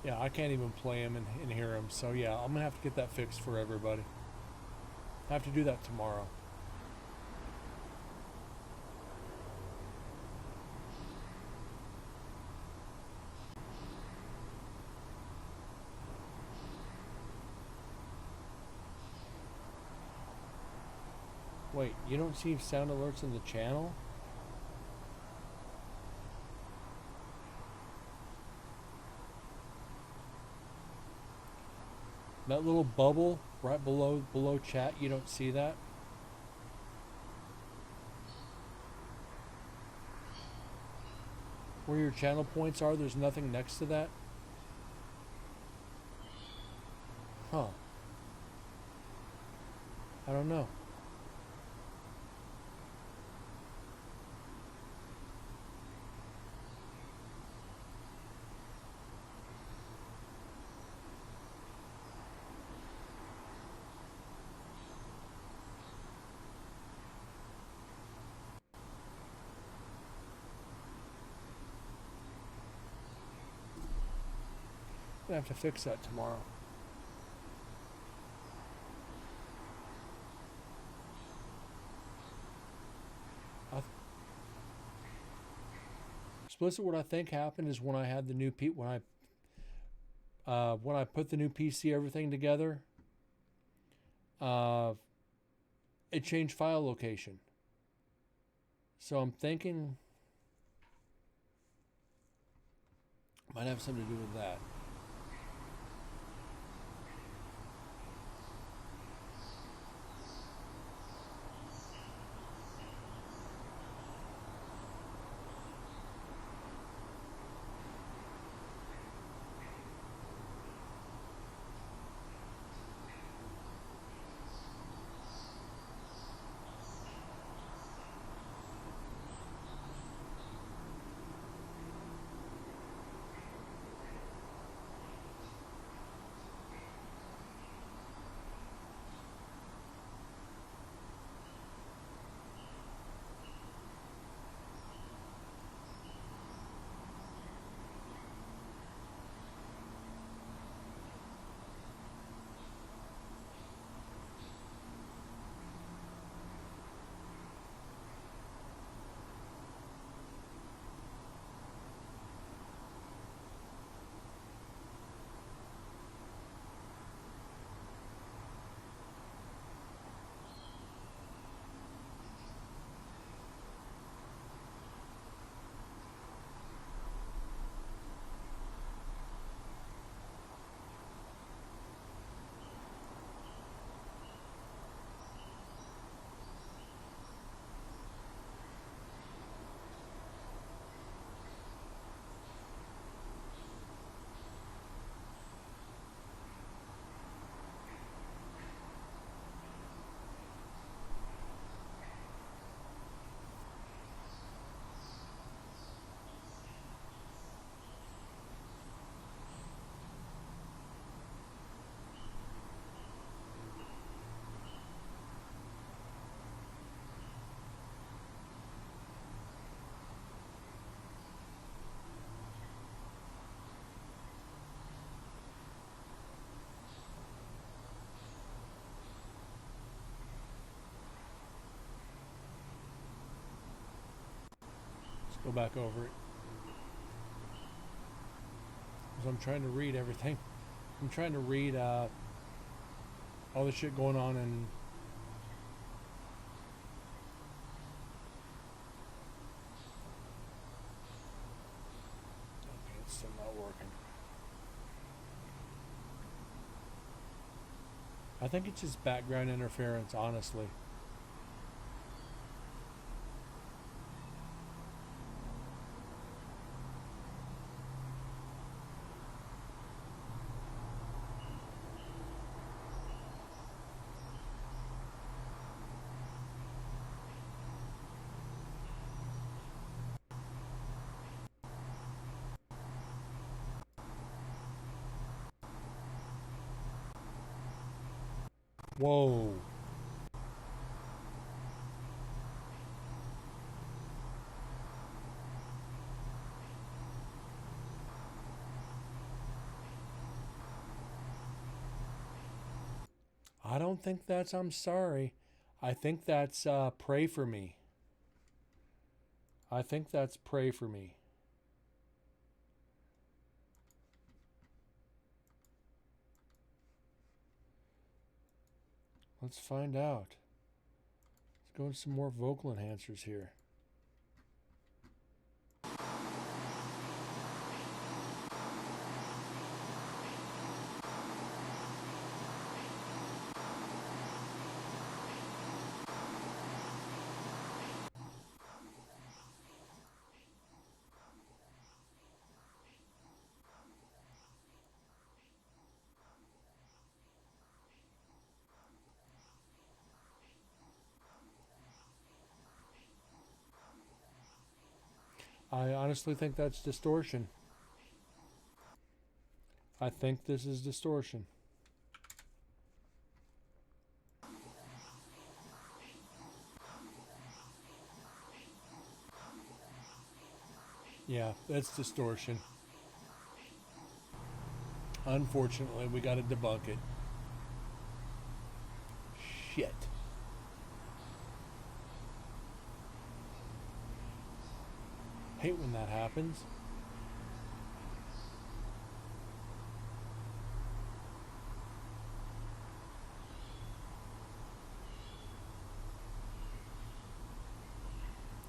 Yeah, I can't even play them and hear them. So yeah, I'm going to have to get that fixed for everybody. I have to do that tomorrow. Wait, you don't see sound alerts in the channel? That little bubble right below chat, you don't see that? Where your channel points are, there's nothing next to that? Huh. I don't know. I'm gonna have to fix that tomorrow. Explicit, what I think happened is when I had the new when I put the new PC everything together, uh, it changed file location. So I'm thinking might have something to do with that. Go back over it. Because I'm trying to read everything. I'm trying to read all the shit going on in. Okay, it's still not working. I think it's just background interference, honestly. Whoa. I don't think that's I'm sorry. I think that's pray for me. I think that's pray for me. Let's find out. Let's go into some more vocal enhancers here. I honestly think that's distortion. I think this is distortion. Yeah, that's distortion. Unfortunately, we got to debunk it. Shit. Hate when that happens.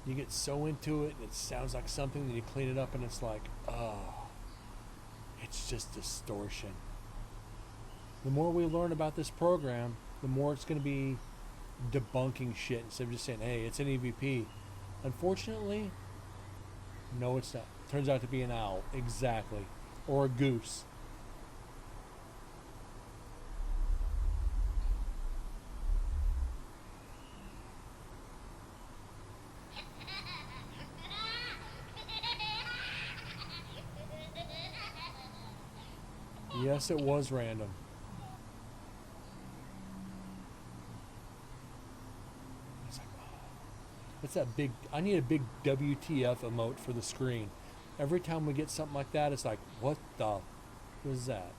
You get so into it and it sounds like something, then you clean it up and it's like, oh, it's just distortion. The more we learn about this program, the more it's going to be debunking shit instead of just saying, hey, it's an EVP. Unfortunately, no, it's not. Turns out to be an owl. Exactly. Or a goose. Yes, it was random. It's like, oh, what's that big? I need a big WTF emote for the screen. Every time we get something like that, it's like, what the was that?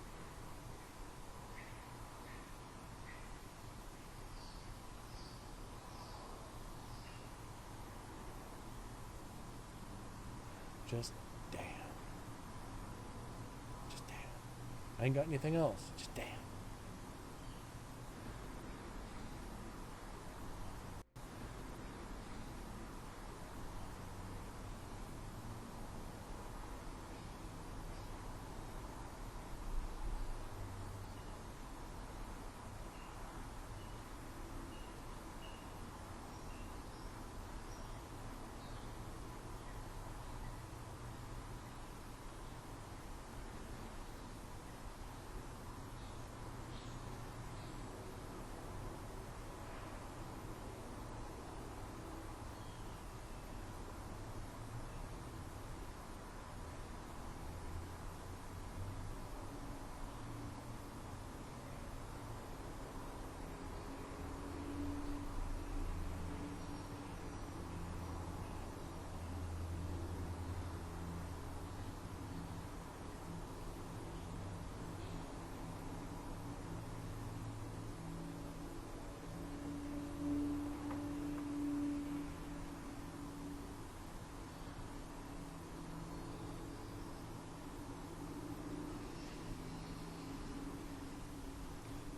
Just damn. Just damn. I ain't got anything else. Just damn.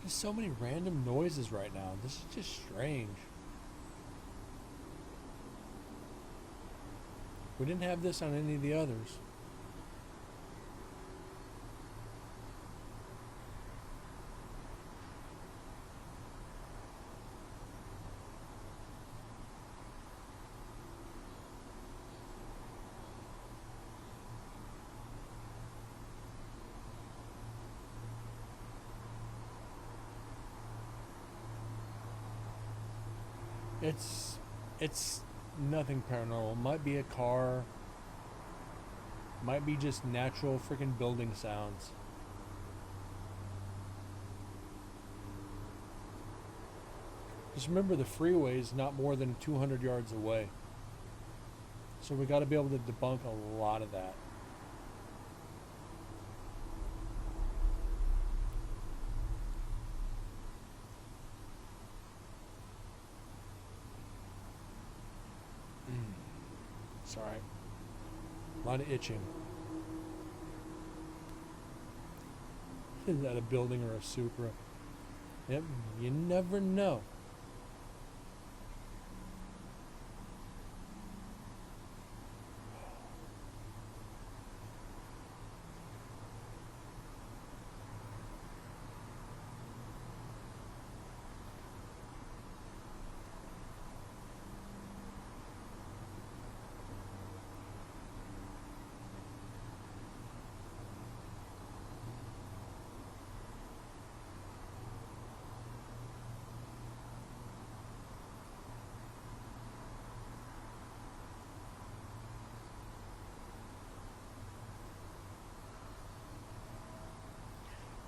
There's so many random noises right now. This is just strange. We didn't have this on any of the others. It's nothing paranormal. Might be a car. Might be just natural freaking building sounds. Just remember the freeway is not more than 200 yards away. So we got to be able to debunk a lot of that. Sorry. A lot of itching. Is that a building or a Supra? Yep, you never know.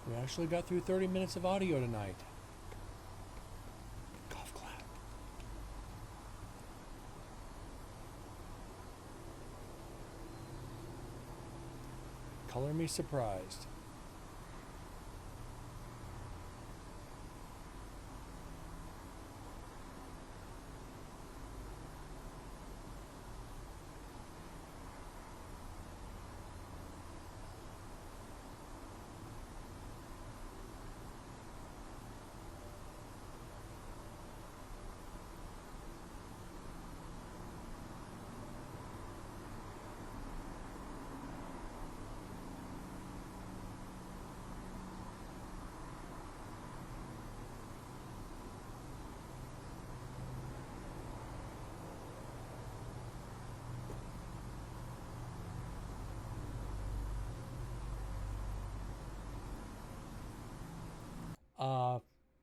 We actually got through 30 minutes of audio tonight. Golf clap. Color me surprised.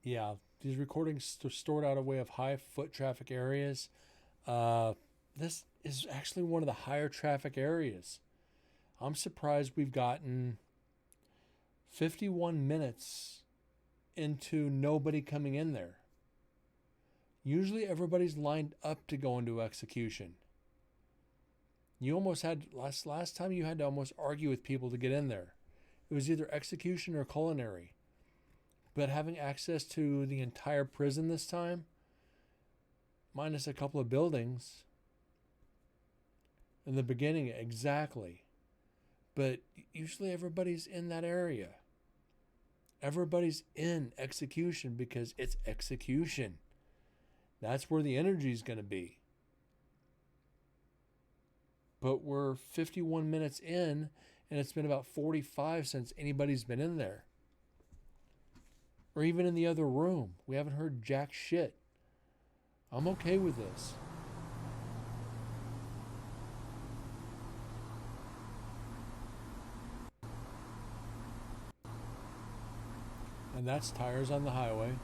Yeah, these recordings stored out of way of high foot traffic areas. This is actually one of the higher traffic areas. I'm surprised we've gotten 51 minutes into nobody coming in there. Usually everybody's lined up to go into execution. You almost had last time you had to almost argue with people to get in there. It was either execution or culinary. But having access to the entire prison this time, minus a couple of buildings, in the beginning, exactly. But usually everybody's in that area. Everybody's in execution because it's execution. That's where the energy is going to be. But we're 51 minutes in, and it's been about 45 since anybody's been in there. Or even in the other room. We haven't heard jack shit. I'm okay with this. And that's Tires on the Highway.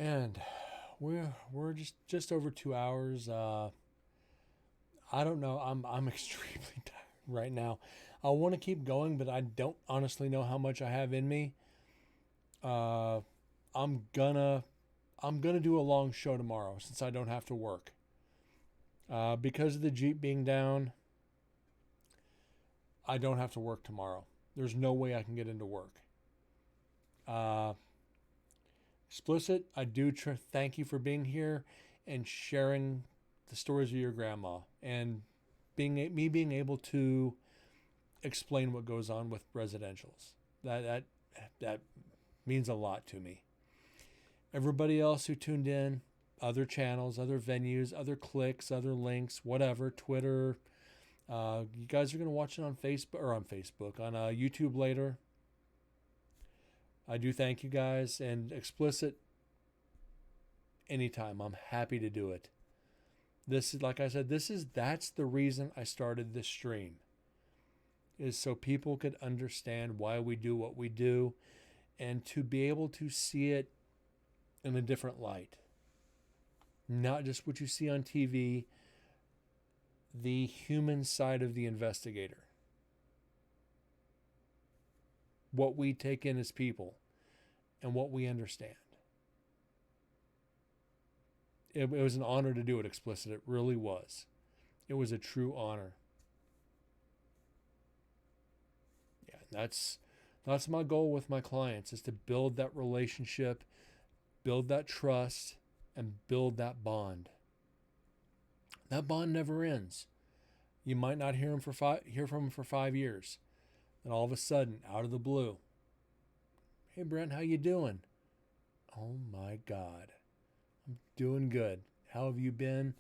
And we're just over 2 hours. I don't know. I'm extremely tired right now. I want to keep going, but I don't honestly know how much I have in me. I'm gonna I'm going to do a long show tomorrow since I don't have to work. Because of the Jeep being down, I don't have to work tomorrow. There's no way I can get into work. Explicit, I do thank you for being here and sharing the stories of your grandma and being able to explain what goes on with residentials. That means a lot to me. Everybody else who tuned in, other channels, other venues, other clicks, other links, whatever, Twitter. You guys are going to watch it on Facebook, on YouTube later. I do thank you guys, and Explicit, anytime. I'm happy to do it. This is, like I said, that's the reason I started this stream, is so people could understand why we do what we do and to be able to see it in a different light. Not just what you see on TV, the human side of the investigator. What we take in as people and what we understand. It was an honor to do it, Explicit. It really was. It was a true honor. Yeah, that's my goal with my clients, is to build that relationship, build that trust, and build that bond. That bond never ends. You might not hear from them for 5 years. Then all of a sudden, out of the blue, "Hey Brent, how you doing?" "Oh my God, I'm doing good. How have you been?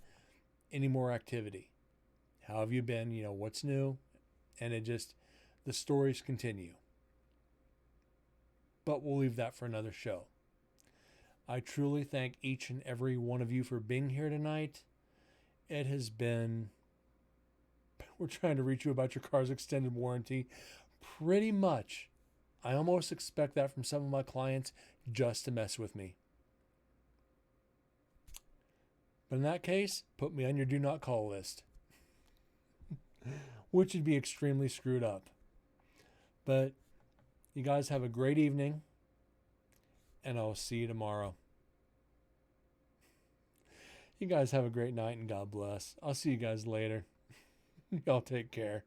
Any more activity? How have you been? What's new?" And the stories continue. But we'll leave that for another show. I truly thank each and every one of you for being here tonight. It has been... We're trying to reach you about your car's extended warranty. Pretty much. I almost expect that from some of my clients just to mess with me. But in that case, put me on your do not call list. Which would be extremely screwed up. But you guys have a great evening, and I'll see you tomorrow. You guys have a great night, and God bless. I'll see you guys later. Y'all take care.